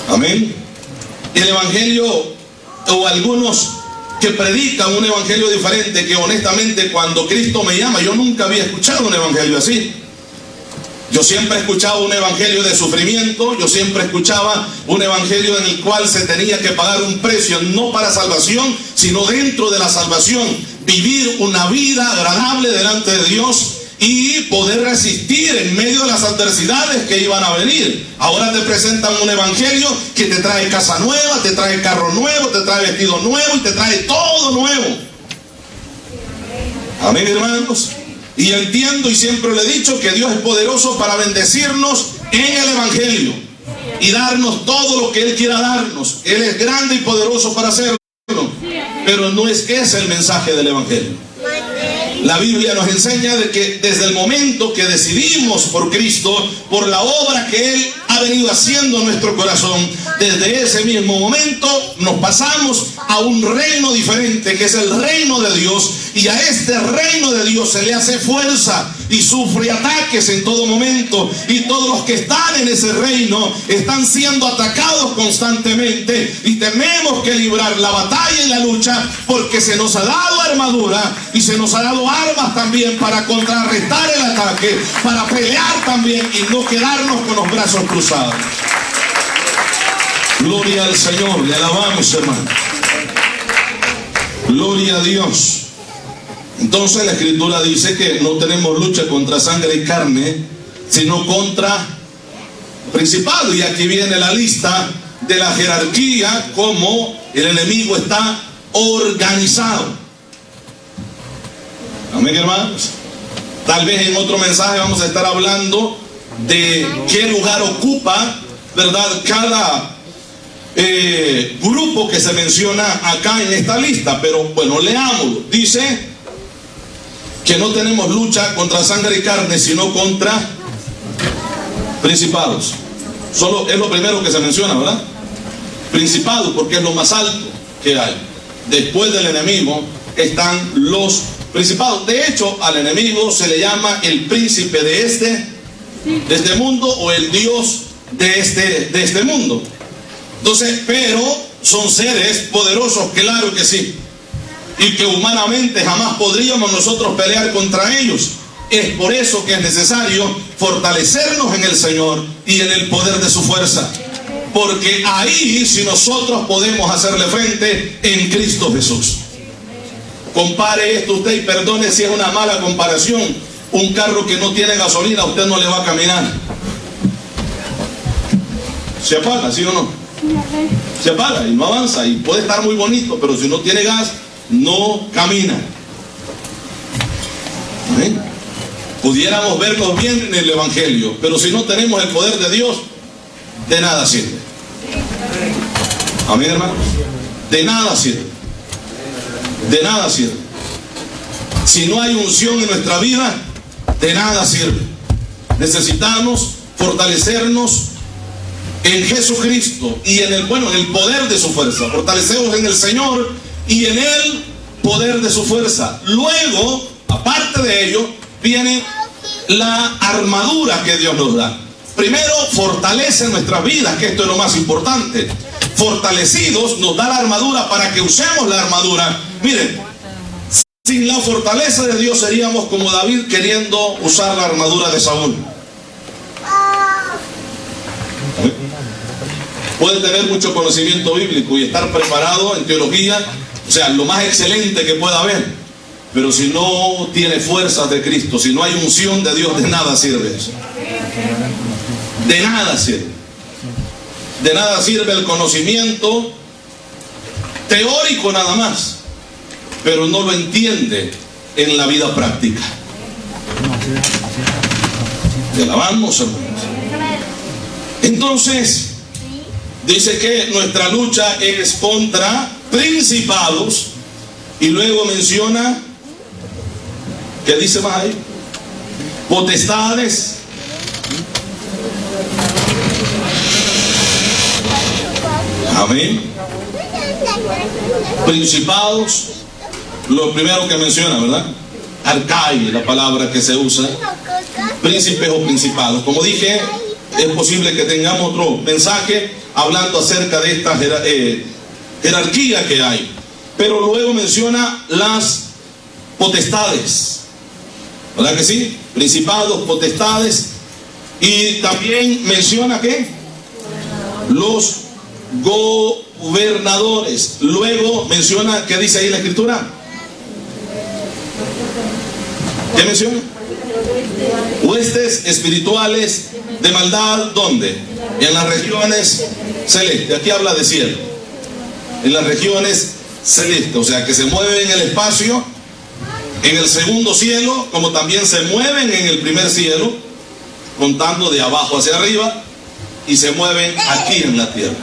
Amén. El evangelio, o algunos que predican un evangelio diferente, que honestamente cuando Cristo me llama, yo nunca había escuchado un evangelio así. Yo siempre he escuchado un evangelio de sufrimiento, yo siempre escuchaba un evangelio en el cual se tenía que pagar un precio, no para salvación, sino dentro de la salvación, vivir una vida agradable delante de Dios y poder resistir en medio de las adversidades que iban a venir. Ahora te presentan un evangelio que te trae casa nueva, te trae carro nuevo, te trae vestido nuevo y te trae todo nuevo. Amén, hermanos. Y entiendo, y siempre le he dicho, que Dios es poderoso para bendecirnos en el evangelio y darnos todo lo que Él quiera darnos. Él es grande y poderoso para hacerlo, pero no es ese el mensaje del evangelio. La Biblia nos enseña de que desde el momento que decidimos por Cristo, por la obra que Él ha venido haciendo en nuestro corazón, desde ese mismo momento nos pasamos a un reino diferente, que es el reino de Dios. Y a este reino de Dios se le hace fuerza y sufre ataques en todo momento. Y todos los que están en ese reino están siendo atacados constantemente. Y tenemos que librar la batalla y la lucha, porque se nos ha dado armadura y se nos ha dado armas también para contrarrestar el ataque, para pelear también y no quedarnos con los brazos cruzados. Gloria al Señor, le alabamos, hermano. Gloria a Dios. Entonces la Escritura dice que no tenemos lucha contra sangre y carne, sino contra principados. Y aquí viene la lista de la jerarquía, cómo el enemigo está organizado. Amén, hermanos. Tal vez en otro mensaje vamos a estar hablando de qué lugar ocupa, ¿verdad?, cada grupo que se menciona acá en esta lista, pero bueno, leámoslo. Dice que no tenemos lucha contra sangre y carne, sino contra principados. Solo es lo primero que se menciona, ¿verdad? Principados, porque es lo más alto que hay. Después del enemigo están los principados. De hecho, al enemigo se le llama el príncipe de este mundo, o el Dios de este mundo. Entonces, pero son seres poderosos, claro que sí, y que humanamente jamás podríamos nosotros pelear contra ellos. Es por eso que es necesario fortalecernos en el Señor y en el poder de su fuerza, porque ahí si nosotros podemos hacerle frente en Cristo Jesús. Compare esto usted y perdone si es una mala comparación. Un carro que no tiene gasolina, usted no le va a caminar. Se apaga, ¿sí o no? Se apaga y no avanza, y puede estar muy bonito, pero si no tiene gas, no camina. ¿Eh? Pudiéramos vernos bien en el Evangelio, pero si no tenemos el poder de Dios, de nada sirve. Amén, hermanos. De nada sirve. De nada sirve. Si no hay unción en nuestra vida, de nada sirve. Necesitamos fortalecernos en Jesucristo y en el poder de su fuerza. Fortalecemos en el Señor y en el poder de su fuerza. Luego, aparte de ello, viene la armadura que Dios nos da. Primero, fortalece nuestras vidas, que esto es lo más importante. Fortalecidos, nos da la armadura para que usemos la armadura. Miren, sin la fortaleza de Dios seríamos como David queriendo usar la armadura de Saúl. Puede tener mucho conocimiento bíblico y estar preparado en teología, o sea, lo más excelente que pueda haber, pero si no tiene fuerzas de Cristo, si no hay unción de Dios, de nada sirve eso. De nada sirve. De nada sirve el conocimiento teórico nada más, pero no lo entiende en la vida práctica. Te alabamos, hermanos. Entonces, dice que nuestra lucha es contra principados, y luego menciona, ¿qué dice más ahí? Potestades, amén, principados, lo primero que menciona, ¿verdad? Arcai, la palabra que se usa, príncipes o principados. Como dije, es posible que tengamos otro mensaje hablando acerca de esta jerarquía que hay, pero luego menciona las potestades, ¿verdad que sí? Principados, potestades, y también menciona ¿qué? Los gobernadores. Luego menciona, ¿qué dice ahí la escritura? ¿Qué menciona? Huestes espirituales de maldad, ¿dónde? En las regiones celestes. Aquí habla de cielo. En las regiones celestes, o sea que se mueven en el espacio, en el segundo cielo, como también se mueven en el primer cielo, contando de abajo hacia arriba, y se mueven aquí en la tierra.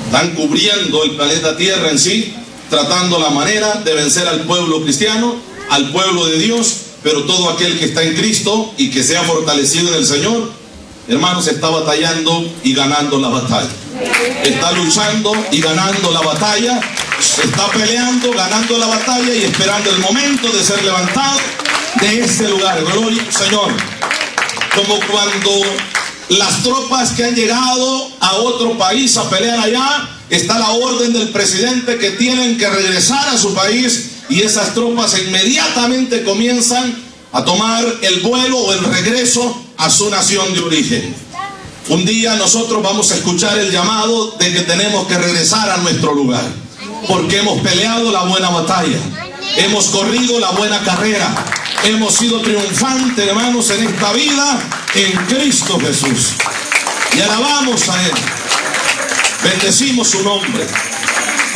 Están cubriendo el planeta Tierra en sí, tratando la manera de vencer al pueblo cristiano, al pueblo de Dios. Pero todo aquel que está en Cristo y que sea fortalecido en el Señor, hermanos, está batallando y ganando la batalla. Está luchando y ganando la batalla. Está peleando, ganando la batalla y esperando el momento de ser levantado de este lugar. Gloria al Señor. Como cuando las tropas que han llegado a otro país a pelear allá, está la orden del presidente que tienen que regresar a su país, y esas tropas inmediatamente comienzan a tomar el vuelo o el regreso a su nación de origen. Un día nosotros vamos a escuchar el llamado de que tenemos que regresar a nuestro lugar, porque hemos peleado la buena batalla, hemos corrido la buena carrera, hemos sido triunfantes, hermanos, en esta vida en Cristo Jesús, y alabamos a Él, bendecimos su nombre.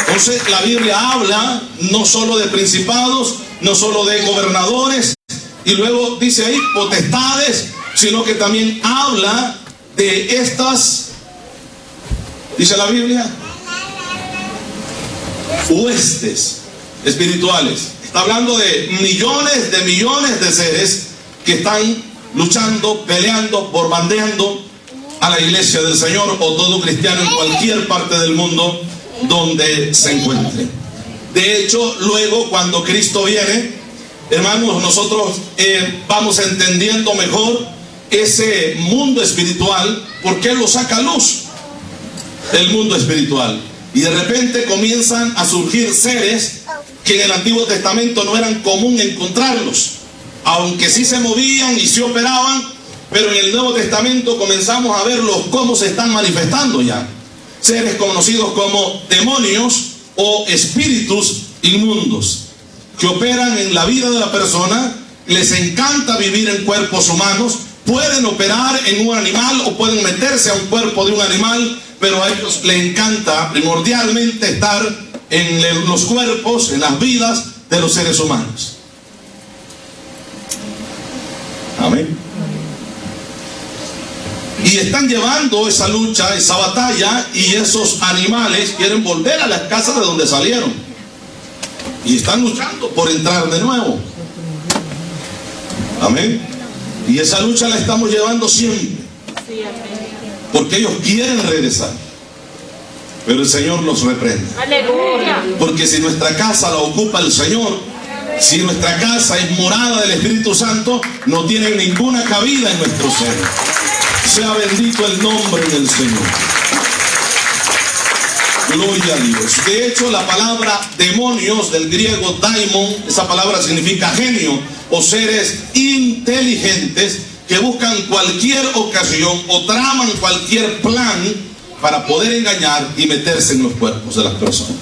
Entonces la Biblia habla no solo de principados, no solo de gobernadores, y luego dice ahí potestades, sino que también habla de estas Dice la Biblia, huestes espirituales. Está hablando de millones de seres que están luchando, peleando, bombardeando a la iglesia del Señor o todo cristiano en cualquier parte del mundo donde se encuentre. De hecho, luego cuando Cristo viene, hermanos, nosotros vamos entendiendo mejor ese mundo espiritual, porque Él lo saca a luz, el mundo espiritual. Y de repente comienzan a surgir seres que en el Antiguo Testamento no eran común encontrarlos, aunque sí se movían y se operaban, pero en el Nuevo Testamento comenzamos a verlos cómo se están manifestando ya. Seres conocidos como demonios o espíritus inmundos, que operan en la vida de la persona, les encanta vivir en cuerpos humanos, pueden operar en un animal o pueden meterse a un cuerpo de un animal, pero a ellos les encanta primordialmente estar en los cuerpos, en las vidas de los seres humanos. Amén. Y están llevando esa lucha, esa batalla, y esos animales quieren volver a las casas de donde salieron. Y están luchando por entrar de nuevo. Amén. Y esa lucha la estamos llevando siempre, porque ellos quieren regresar, pero el Señor los reprende. Aleluya. Porque si nuestra casa la ocupa el Señor, si nuestra casa es morada del Espíritu Santo, no tienen ninguna cabida en nuestro ser. Sea bendito el nombre del Señor. Gloria a Dios. De hecho, la palabra demonios, del griego daimon, esa palabra significa genio o seres inteligentes que buscan cualquier ocasión o traman cualquier plan para poder engañar y meterse en los cuerpos de las personas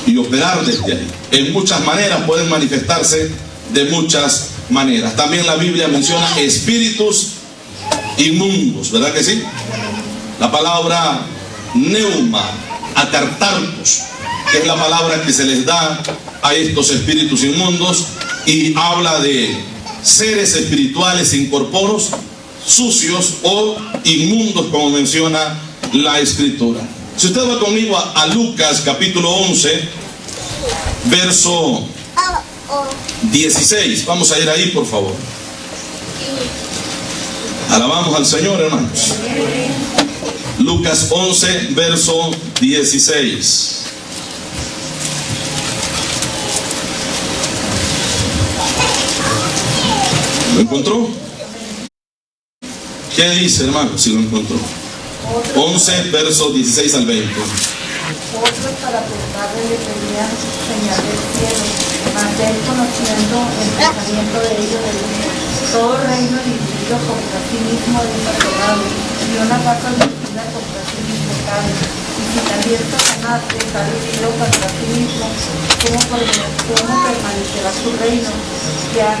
y operar desde ahí. En muchas maneras, pueden manifestarse de muchas maneras. También la Biblia menciona espíritus inmundos, ¿verdad que sí? La palabra neuma, acartarpos, que es la palabra que se les da a estos espíritus inmundos, y habla de seres espirituales incorpóreos, sucios o inmundos, como menciona la Escritura. Si usted va conmigo a Lucas capítulo 11, verso 16, vamos a ir ahí, por favor. Alabamos al Señor, hermanos. Lucas 11, verso 16. ¿Lo encontró? ¿Qué dice, hermano, si lo encontró? 11, verso 16 al 20. Otros para preguntarle le pedían señal del cielo, mas él, conociendo el pensamiento de ellos, le dijo: todo reino dividido contra sí mismo es desasolado, y una casa dividida contra sí mismo cae. Y si también Satanás está dividido contra sí mismo, ¿cómo permanecerá su reino? Ya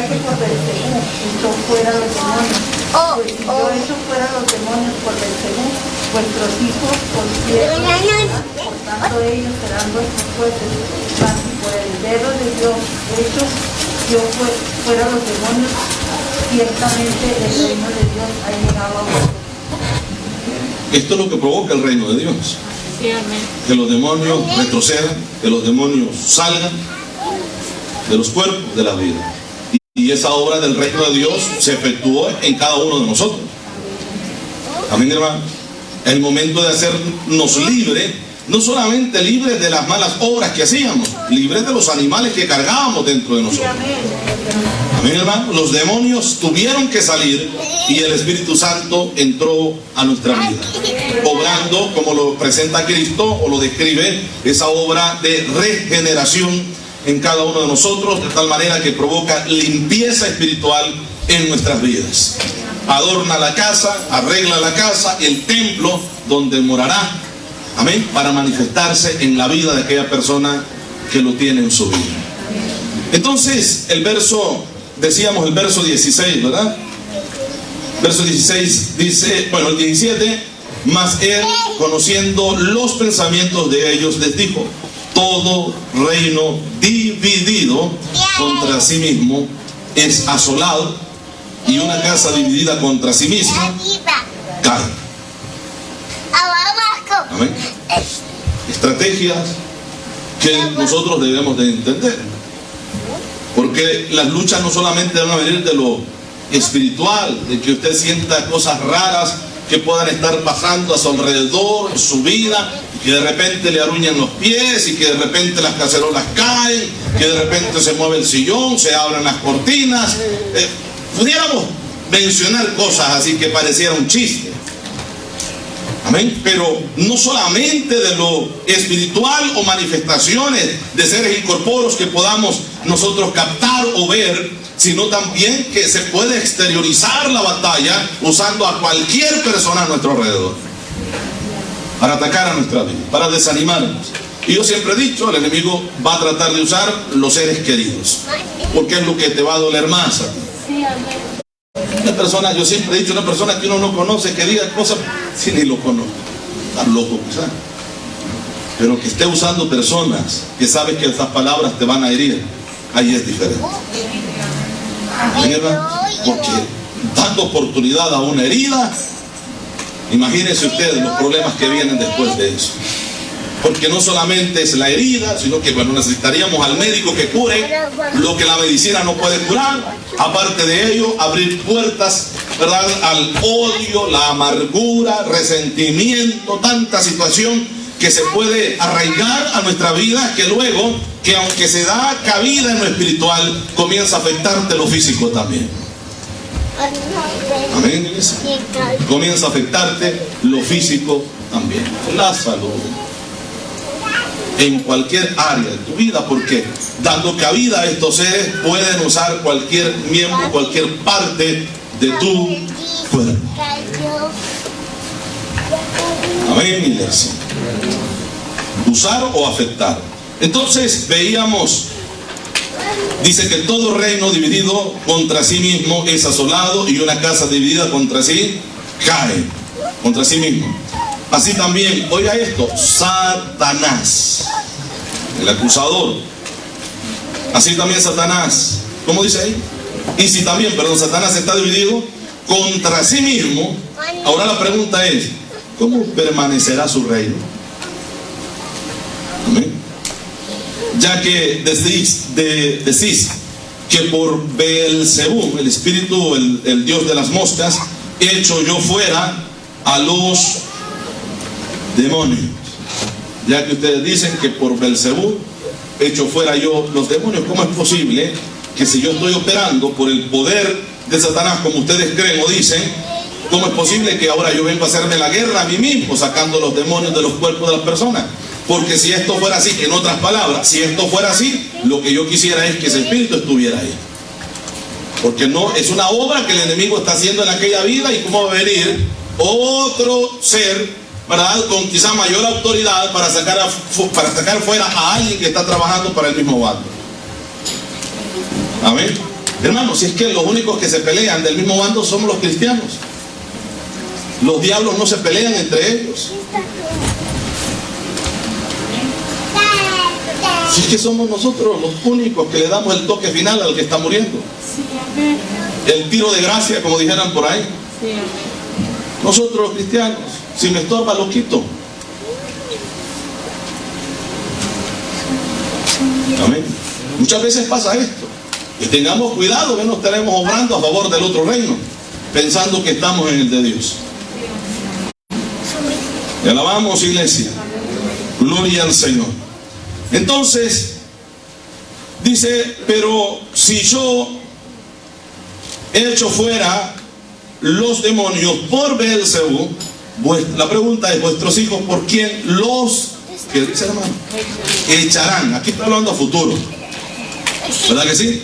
que por Belcebú echó fuera los demonios. Pues si yo echo fuera los demonios por Belcebú, vuestros hijos por cierto, por tanto ellos serán vuestros jueces. Mas si por el dedo de Dios echo yo fuera los demonios, ciertamente el reino de Dios ha llegado a vosotros. Esto es lo que provoca el reino de Dios. Sí, amén. Que los demonios retrocedan, que los demonios salgan de los cuerpos de la vida. Y esa obra del reino de Dios se efectuó en cada uno de nosotros. Amén, hermano. El momento de hacernos libres, no solamente libres de las malas obras que hacíamos, libres de los animales que cargábamos dentro de nosotros. Amén, hermano. Los demonios tuvieron que salir y el Espíritu Santo entró a nuestra vida, obrando como lo presenta Cristo o lo describe, esa obra de regeneración en cada uno de nosotros, de tal manera que provoca limpieza espiritual en nuestras vidas. Adorna la casa, arregla la casa, el templo donde morará, amén, para manifestarse en la vida de aquella persona que lo tiene en su vida. Entonces, el verso, decíamos el verso 16, ¿verdad? Verso 16 dice, bueno, el 17, mas él, conociendo los pensamientos de ellos, les dijo: todo reino dividido contra sí mismo es asolado, y una casa dividida contra sí misma cae. Amén. Estrategias que nosotros debemos de entender, porque las luchas no solamente van a venir de lo espiritual, de que usted sienta cosas raras que puedan estar pasando a su alrededor, en su vida, que de repente le arruñan los pies y que de repente las cacerolas caen, que de repente se mueve el sillón, se abren las cortinas. Pudiéramos mencionar cosas así que pareciera un chiste. Amén. Pero no solamente de lo espiritual o manifestaciones de seres incorpóreos que podamos nosotros captar o ver, sino también que se puede exteriorizar la batalla usando a cualquier persona a nuestro alrededor para atacar a nuestra vida, para desanimarnos. Y yo siempre he dicho, el enemigo va a tratar de usar los seres queridos, porque es lo que te va a doler más a ti. Una persona, yo siempre he dicho, una persona que uno no conoce, que diga cosas, si ni lo conoce, está loco quizás, pero que esté usando personas que sabes que esas palabras te van a herir, ahí es diferente. Porque dando oportunidad a una herida, imagínense ustedes los problemas que vienen después de eso. Porque no solamente es la herida, sino que necesitaríamos al médico que cure lo que la medicina no puede curar. Aparte de ello, abrir puertas, ¿verdad?, al odio, la amargura, resentimiento, tanta situación que se puede arraigar a nuestra vida, que luego, que aunque se da cabida en lo espiritual, comienza a afectarte lo físico también. Amén. Comienza a afectarte lo físico también, la salud, en cualquier área de tu vida, porque dando cabida a estos seres pueden usar cualquier miembro, cualquier parte de tu cuerpo. Amén, iglesia. Usar o afectar. Entonces veíamos, dice que todo reino dividido contra sí mismo es asolado, y una casa dividida contra sí cae, contra sí mismo. Así también, oiga esto, Satanás, el acusador. Así también Satanás, ¿cómo dice ahí? Y si también, Satanás está dividido contra sí mismo. Ahora la pregunta es, ¿cómo permanecerá su reino? Amén. Ya que decís que por Beelzebú, el espíritu, el dios de las moscas, he hecho yo fuera a los demonios. Ya que ustedes dicen que por Beelzebú he hecho fuera yo los demonios, ¿cómo es posible que si yo estoy operando por el poder de Satanás, como ustedes creen o dicen, cómo es posible que ahora yo vengo a hacerme la guerra a mí mismo, sacando los demonios de los cuerpos de las personas? Porque si esto fuera así, en otras palabras, si esto fuera así, lo que yo quisiera es que ese espíritu estuviera ahí. Porque no es una obra que el enemigo está haciendo en aquella vida, y cómo va a venir otro ser, ¿verdad?, con quizá mayor autoridad para sacar fuera a alguien que está trabajando para el mismo bando. Amén. Hermanos, si es que los únicos que se pelean del mismo bando somos los cristianos. Los diablos no se pelean entre ellos. Si es que somos nosotros los únicos que le damos el toque final al que está muriendo. El tiro de gracia, como dijeran por ahí. Nosotros los cristianos, si me estorba lo quito. Amén. Muchas veces pasa esto. Y tengamos cuidado que no estaremos obrando a favor del otro reino, pensando que estamos en el de Dios. Y alabamos, iglesia. Gloria al Señor. Entonces, dice, pero si yo he hecho fuera los demonios por Beelzebú, la pregunta es, vuestros hijos, ¿por quién los, qué dice hermano? Echarán. Aquí está hablando a futuro, ¿verdad que sí?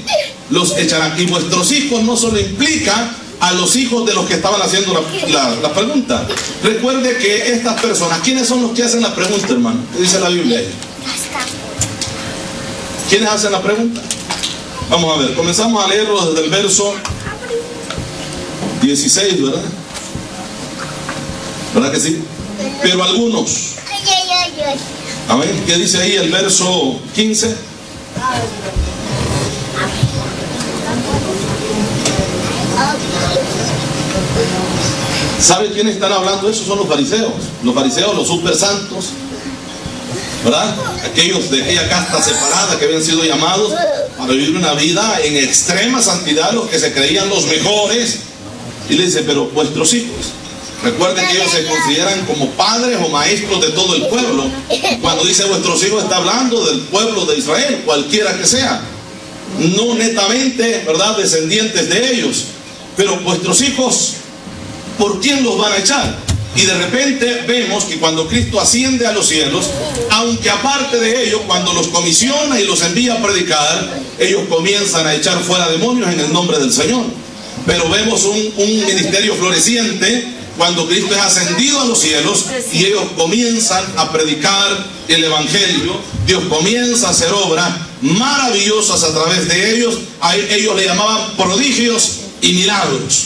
Los echarán. Y vuestros hijos no solo implica a los hijos de los que estaban haciendo la pregunta. Recuerde que estas personas, ¿quiénes son los que hacen la pregunta, hermano? ¿Qué dice la Biblia ahí? ¿Quiénes hacen la pregunta? Vamos a ver, comenzamos a leerlo desde el verso 16, ¿verdad? ¿Verdad que sí? Pero algunos. Amén. ¿Qué dice ahí el verso 15? ¿Sabe quiénes están hablando de eso? Son los fariseos. Los fariseos, los super santos, ¿verdad? Aquellos de aquella casta separada que habían sido llamados para vivir una vida en extrema santidad, los que se creían los mejores. Y le dice, pero vuestros hijos, recuerden que ellos se consideran como padres o maestros de todo el pueblo. Cuando dice vuestros hijos, está hablando del pueblo de Israel, cualquiera que sea, no netamente, ¿verdad?, descendientes de ellos. Pero vuestros hijos, ¿por quién los van a echar? Y de repente vemos que cuando Cristo asciende a los cielos, aunque aparte de ello, cuando los comisiona y los envía a predicar, ellos comienzan a echar fuera demonios en el nombre del Señor. Pero vemos un ministerio floreciente cuando Cristo es ascendido a los cielos y ellos comienzan a predicar el Evangelio. Dios comienza a hacer obras maravillosas a través de ellos. A ellos le llamaban prodigios y milagros,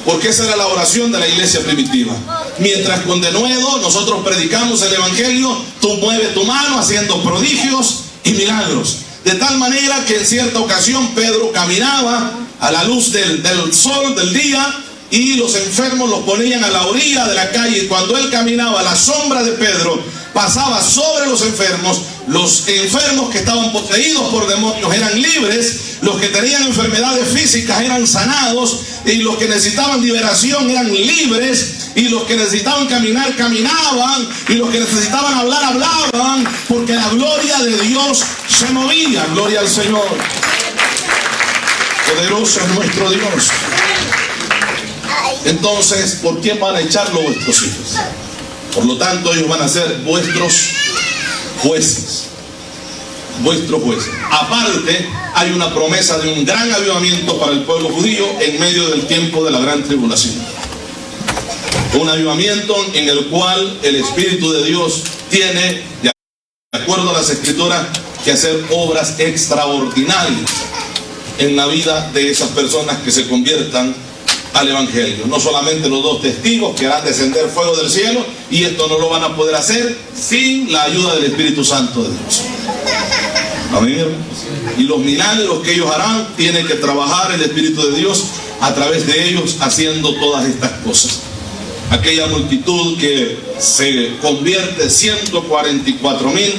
porque esa era la oración de la iglesia primitiva. Mientras con denuedo nosotros predicamos el Evangelio, tú mueves tu mano haciendo prodigios y milagros. De tal manera que en cierta ocasión Pedro caminaba a la luz del sol del día y los enfermos los ponían a la orilla de la calle, y cuando él caminaba, la sombra de Pedro pasaba sobre los enfermos que estaban poseídos por demonios eran libres, los que tenían enfermedades físicas eran sanados, y los que necesitaban liberación eran libres, y los que necesitaban caminar, caminaban, y los que necesitaban hablar, hablaban, porque la gloria de Dios se movía. Gloria al Señor. Poderoso es nuestro Dios. Entonces, ¿por quién van a echarlo vuestros hijos? Por lo tanto, ellos van a ser vuestros jueces. Vuestros jueces. Aparte, hay una promesa de un gran avivamiento para el pueblo judío en medio del tiempo de la gran tribulación. Un avivamiento en el cual el Espíritu de Dios tiene, de acuerdo a las Escrituras, que hacer obras extraordinarias en la vida de esas personas que se conviertan al Evangelio. No solamente los dos testigos que harán descender fuego del cielo, y esto no lo van a poder hacer sin la ayuda del Espíritu Santo de Dios. Amén. Y los milagros que ellos harán, tiene que trabajar el Espíritu de Dios a través de ellos haciendo todas estas cosas. Aquella multitud que se convierte, 144,000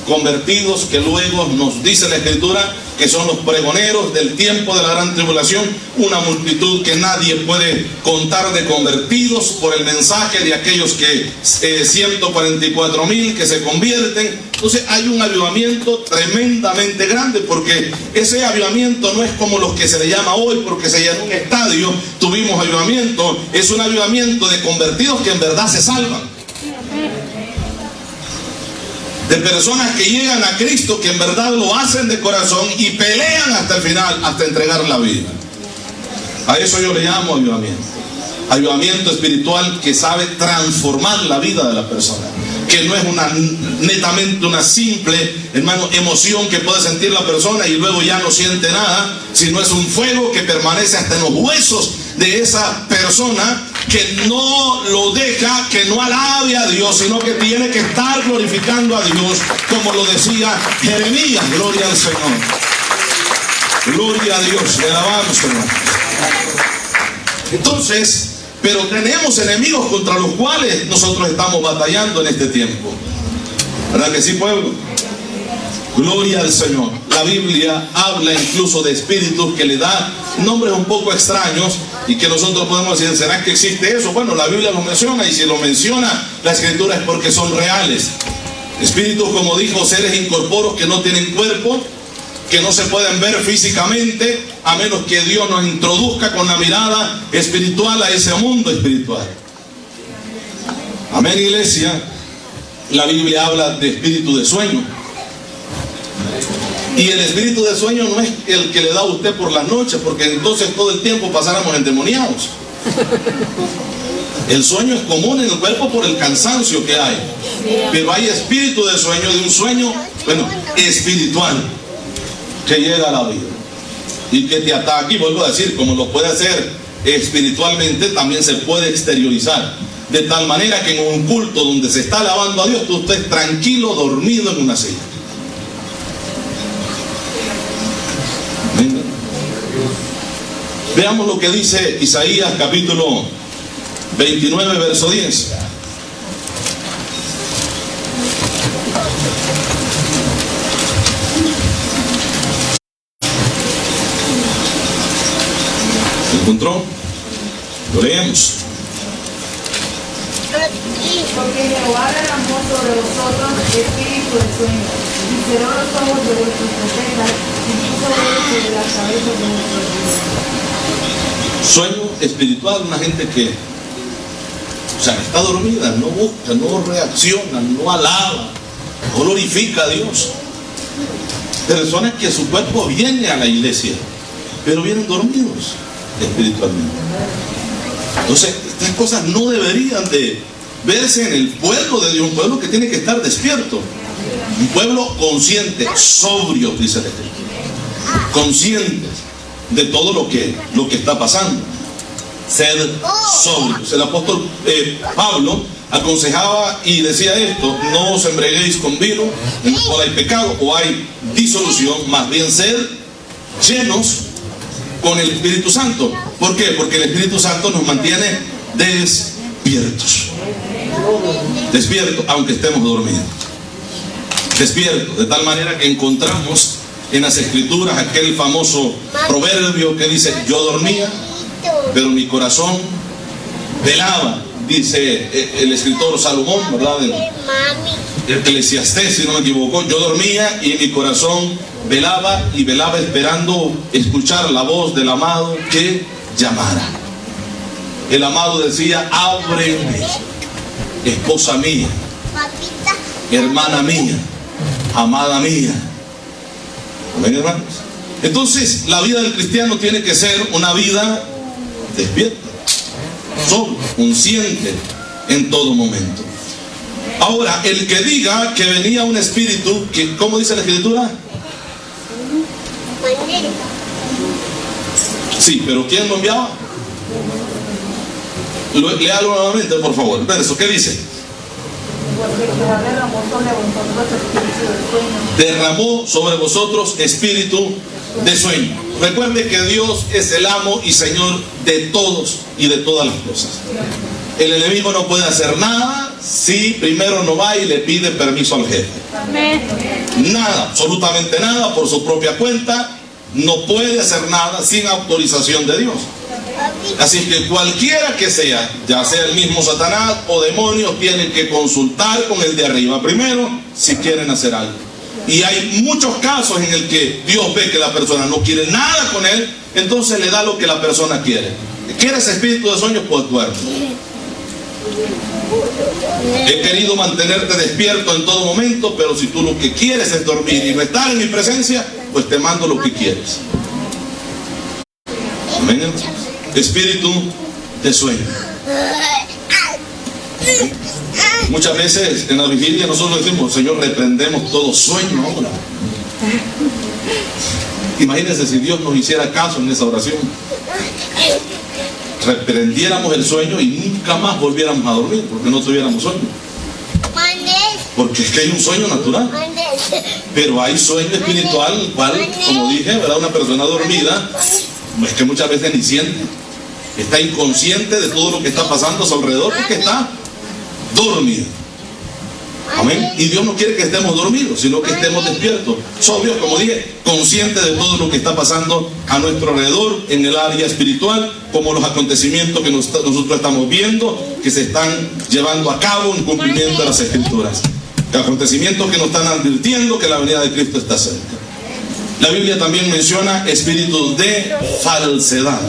convertidos, que luego nos dice la Escritura que son los pregoneros del tiempo de la gran tribulación, una multitud que nadie puede contar de convertidos por el mensaje de aquellos que 144,000 que se convierten. Entonces hay un avivamiento tremendamente grande, porque ese avivamiento no es como los que se le llama hoy porque se llenó un estadio, tuvimos avivamiento. Es un avivamiento de convertidos que en verdad se salvan, de personas que llegan a Cristo, que en verdad lo hacen de corazón y pelean hasta el final, hasta entregar la vida. A eso yo le llamo avivamiento. Avivamiento espiritual que sabe transformar la vida de la persona, que no es netamente una simple, hermano, emoción que puede sentir la persona y luego ya no siente nada, sino es un fuego que permanece hasta en los huesos de esa persona, que no lo deja, que no alabe a Dios, sino que tiene que estar glorificando a Dios, como lo decía Jeremías. Gloria al Señor. Gloria a Dios. Le alabamos, Señor. Entonces, pero tenemos enemigos contra los cuales nosotros estamos batallando en este tiempo. ¿Verdad que sí, pueblo? Gloria al Señor. La Biblia habla incluso de espíritus que le da nombres un poco extraños y que nosotros podemos decir, ¿será que existe eso? Bueno, la Biblia lo menciona, y si lo menciona la Escritura es porque son reales. Espíritus, como dijo, seres incorpóreos que no tienen cuerpo, que no se pueden ver físicamente, a menos que Dios nos introduzca con la mirada espiritual a ese mundo espiritual. Amén, iglesia. La Biblia habla de espíritu de sueño. Y el espíritu de sueño no es el que le da a usted por las noches, porque entonces todo el tiempo pasáramos endemoniados. El sueño es común en el cuerpo por el cansancio que hay. Pero hay espíritu de sueño, de un sueño, bueno, espiritual, que llega a la vida y que te ataca. Y vuelvo a decir, como lo puede hacer espiritualmente, también se puede exteriorizar. De tal manera que en un culto donde se está alabando a Dios, tú estés tranquilo, dormido en una silla. Veamos lo que dice Isaías capítulo 29, verso 10. ¿Encontró? Lo leemos. Porque Jehová derramó sobre vosotros espíritu de sueño, y cerró los ojos de vuestros profetas, y puso velo sobre las cabezas de vuestros hijos. Sueño espiritual, una gente que, o sea, está dormida, no busca, no reacciona, no alaba, no glorifica a Dios. Personas que su cuerpo viene a la iglesia, pero vienen dormidos espiritualmente. Entonces, estas cosas no deberían de verse en el pueblo de Dios, un pueblo que tiene que estar despierto, un pueblo consciente, sobrio, dice la Escritura, conscientes de todo lo que está pasando. Ser sobrios. El apóstol Pablo aconsejaba y decía esto: no os embriaguéis con vino, en el cual hay pecado o hay disolución, más bien sed llenos con el Espíritu Santo. ¿Por qué? Porque el Espíritu Santo nos mantiene despiertos. Despiertos, aunque estemos dormidos. Despiertos, de tal manera que encontramos en las Escrituras aquel famoso proverbio que dice: yo dormía, pero mi corazón velaba. Dice el escritor Salomón, ¿verdad? El Eclesiastés, si no me equivoco: yo dormía y mi corazón velaba, y velaba esperando escuchar la voz del amado que llamara. El amado decía: ábreme, esposa mía, hermana mía, amada mía. ¿Ven, hermanos? Entonces, la vida del cristiano tiene que ser una vida despierta, sobria, consciente en todo momento. Ahora, el que diga que venía un espíritu, que, ¿cómo dice la Escritura? Sí, pero ¿quién lo enviaba? Léalo nuevamente, por favor. Verso, ¿qué dice? Derramó sobre vosotros espíritu de sueño. Recuerde que Dios es el amo y Señor de todos y de todas las cosas. El enemigo no puede hacer nada si primero no va y le pide permiso al jefe. Nada, absolutamente nada, por su propia cuenta. No puede hacer nada sin autorización de Dios. Así que cualquiera que sea, ya sea el mismo Satanás o demonios, tienen que consultar con el de arriba primero si quieren hacer algo. Y hay muchos casos en el que Dios ve que la persona no quiere nada con él, entonces le da lo que la persona quiere. ¿Quieres espíritu de sueños? Pues duerme. He querido mantenerte despierto en todo momento, pero si tú lo que quieres es dormir y no estar en mi presencia, pues te mando lo que quieres. Amén. Espíritu de sueño. Muchas veces en la vigilia nosotros decimos: Señor, reprendemos todo sueño ahora. Imagínense si Dios nos hiciera caso en esa oración. Reprendiéramos el sueño y nunca más volviéramos a dormir, porque no tuviéramos sueño. Porque es que hay un sueño natural, pero hay sueño espiritual, el cual, como dije, ¿verdad? Una persona dormida es que muchas veces ni siente, está inconsciente de todo lo que está pasando a su alrededor, porque está dormido. Amén. Y Dios no quiere que estemos dormidos, sino que estemos despiertos, sobrios, como dije, conscientes de todo lo que está pasando a nuestro alrededor en el área espiritual, como los acontecimientos que nosotros estamos viendo, que se están llevando a cabo en cumplimiento de las Escrituras. Acontecimientos que nos están advirtiendo que la venida de Cristo está cerca. La Biblia también menciona espíritu de falsedad.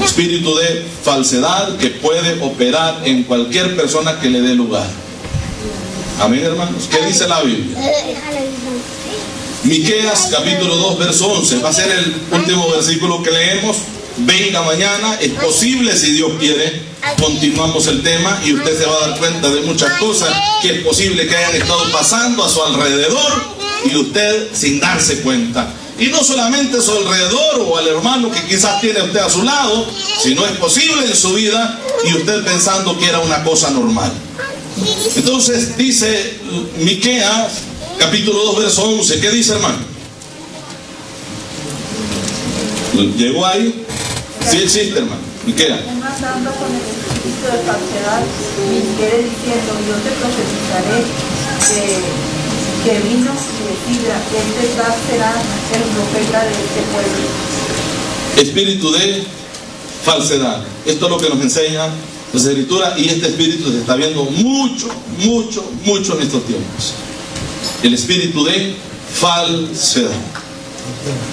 Espíritu de falsedad que puede operar en cualquier persona que le dé lugar. Amén, hermanos. ¿Qué dice la Biblia? Miqueas capítulo 2 verso 11. Va a ser el último versículo que leemos. Venga mañana, es posible, si Dios quiere, continuamos el tema y usted se va a dar cuenta de muchas cosas que es posible que hayan estado pasando a su alrededor y usted sin darse cuenta. Y no solamente a su alrededor o al hermano que quizás tiene usted a su lado, sino es posible en su vida y usted pensando que era una cosa normal. Entonces dice Miqueas capítulo 2 verso 11. ¿Qué dice, hermano? ¿Llegó ahí? Sí existe, hermano. Miqueas. Además andando con el espíritu de falsedad, mintiere diciendo, yo te profetizaré que vino y de sidra, este tal será el profeta de este pueblo. Espíritu de falsedad. Esto es lo que nos enseña la Escritura, y este espíritu se está viendo mucho en estos tiempos. El espíritu de falsedad.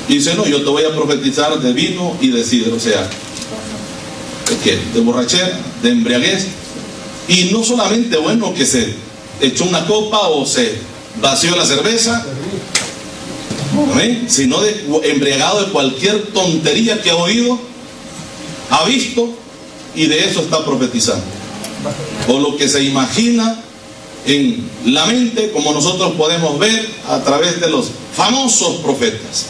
Y dice, no, yo te voy a profetizar de vino y de sidra, o sea, de borrachera, de embriaguez. Y no solamente, bueno, que se echó una copa o se vació la cerveza, ¿amén?, sino de embriagado de cualquier tontería que ha oído, ha visto, y de eso está profetizando. O lo que se imagina en la mente, como nosotros podemos ver a través de los famosos profetas.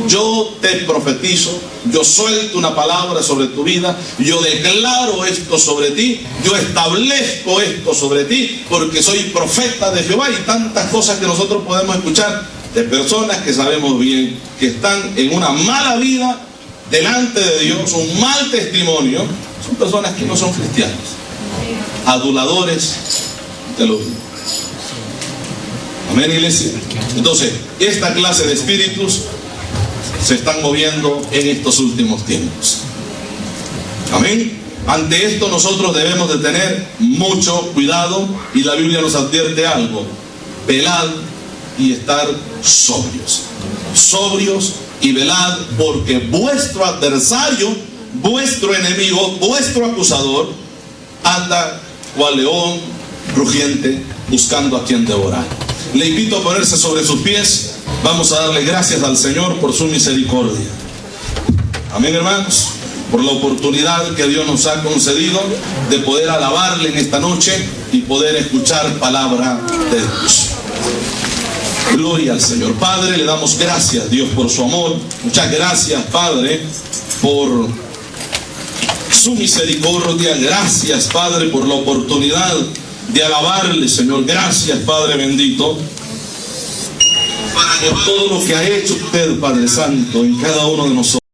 Yo te profetizo, yo suelto una palabra sobre tu vida, yo declaro esto sobre ti, yo establezco esto sobre ti, porque soy profeta de Jehová, y tantas cosas que nosotros podemos escuchar de personas que sabemos bien que están en una mala vida delante de Dios, un mal testimonio. Son personas que no son cristianos, aduladores de los demás. Amén, iglesia. Entonces, esta clase de espíritus se están moviendo en estos últimos tiempos. Amén. Ante esto nosotros debemos de tener mucho cuidado, y la Biblia nos advierte algo: velad y estar sobrios. Sobrios y velad, porque vuestro adversario, vuestro enemigo, vuestro acusador, anda cual león rugiente buscando a quien devorar. Le invito a ponerse sobre sus pies. Vamos a darle gracias al Señor por su misericordia. Amén, hermanos, por la oportunidad que Dios nos ha concedido de poder alabarle en esta noche y poder escuchar palabra de Dios. Gloria al Señor. Padre, le damos gracias, Dios, por su amor. Muchas gracias, Padre, por su misericordia. Gracias, Padre, por la oportunidad de alabarle, Señor. Gracias, Padre bendito, por todo lo que ha hecho usted, Padre Santo, en cada uno de nosotros.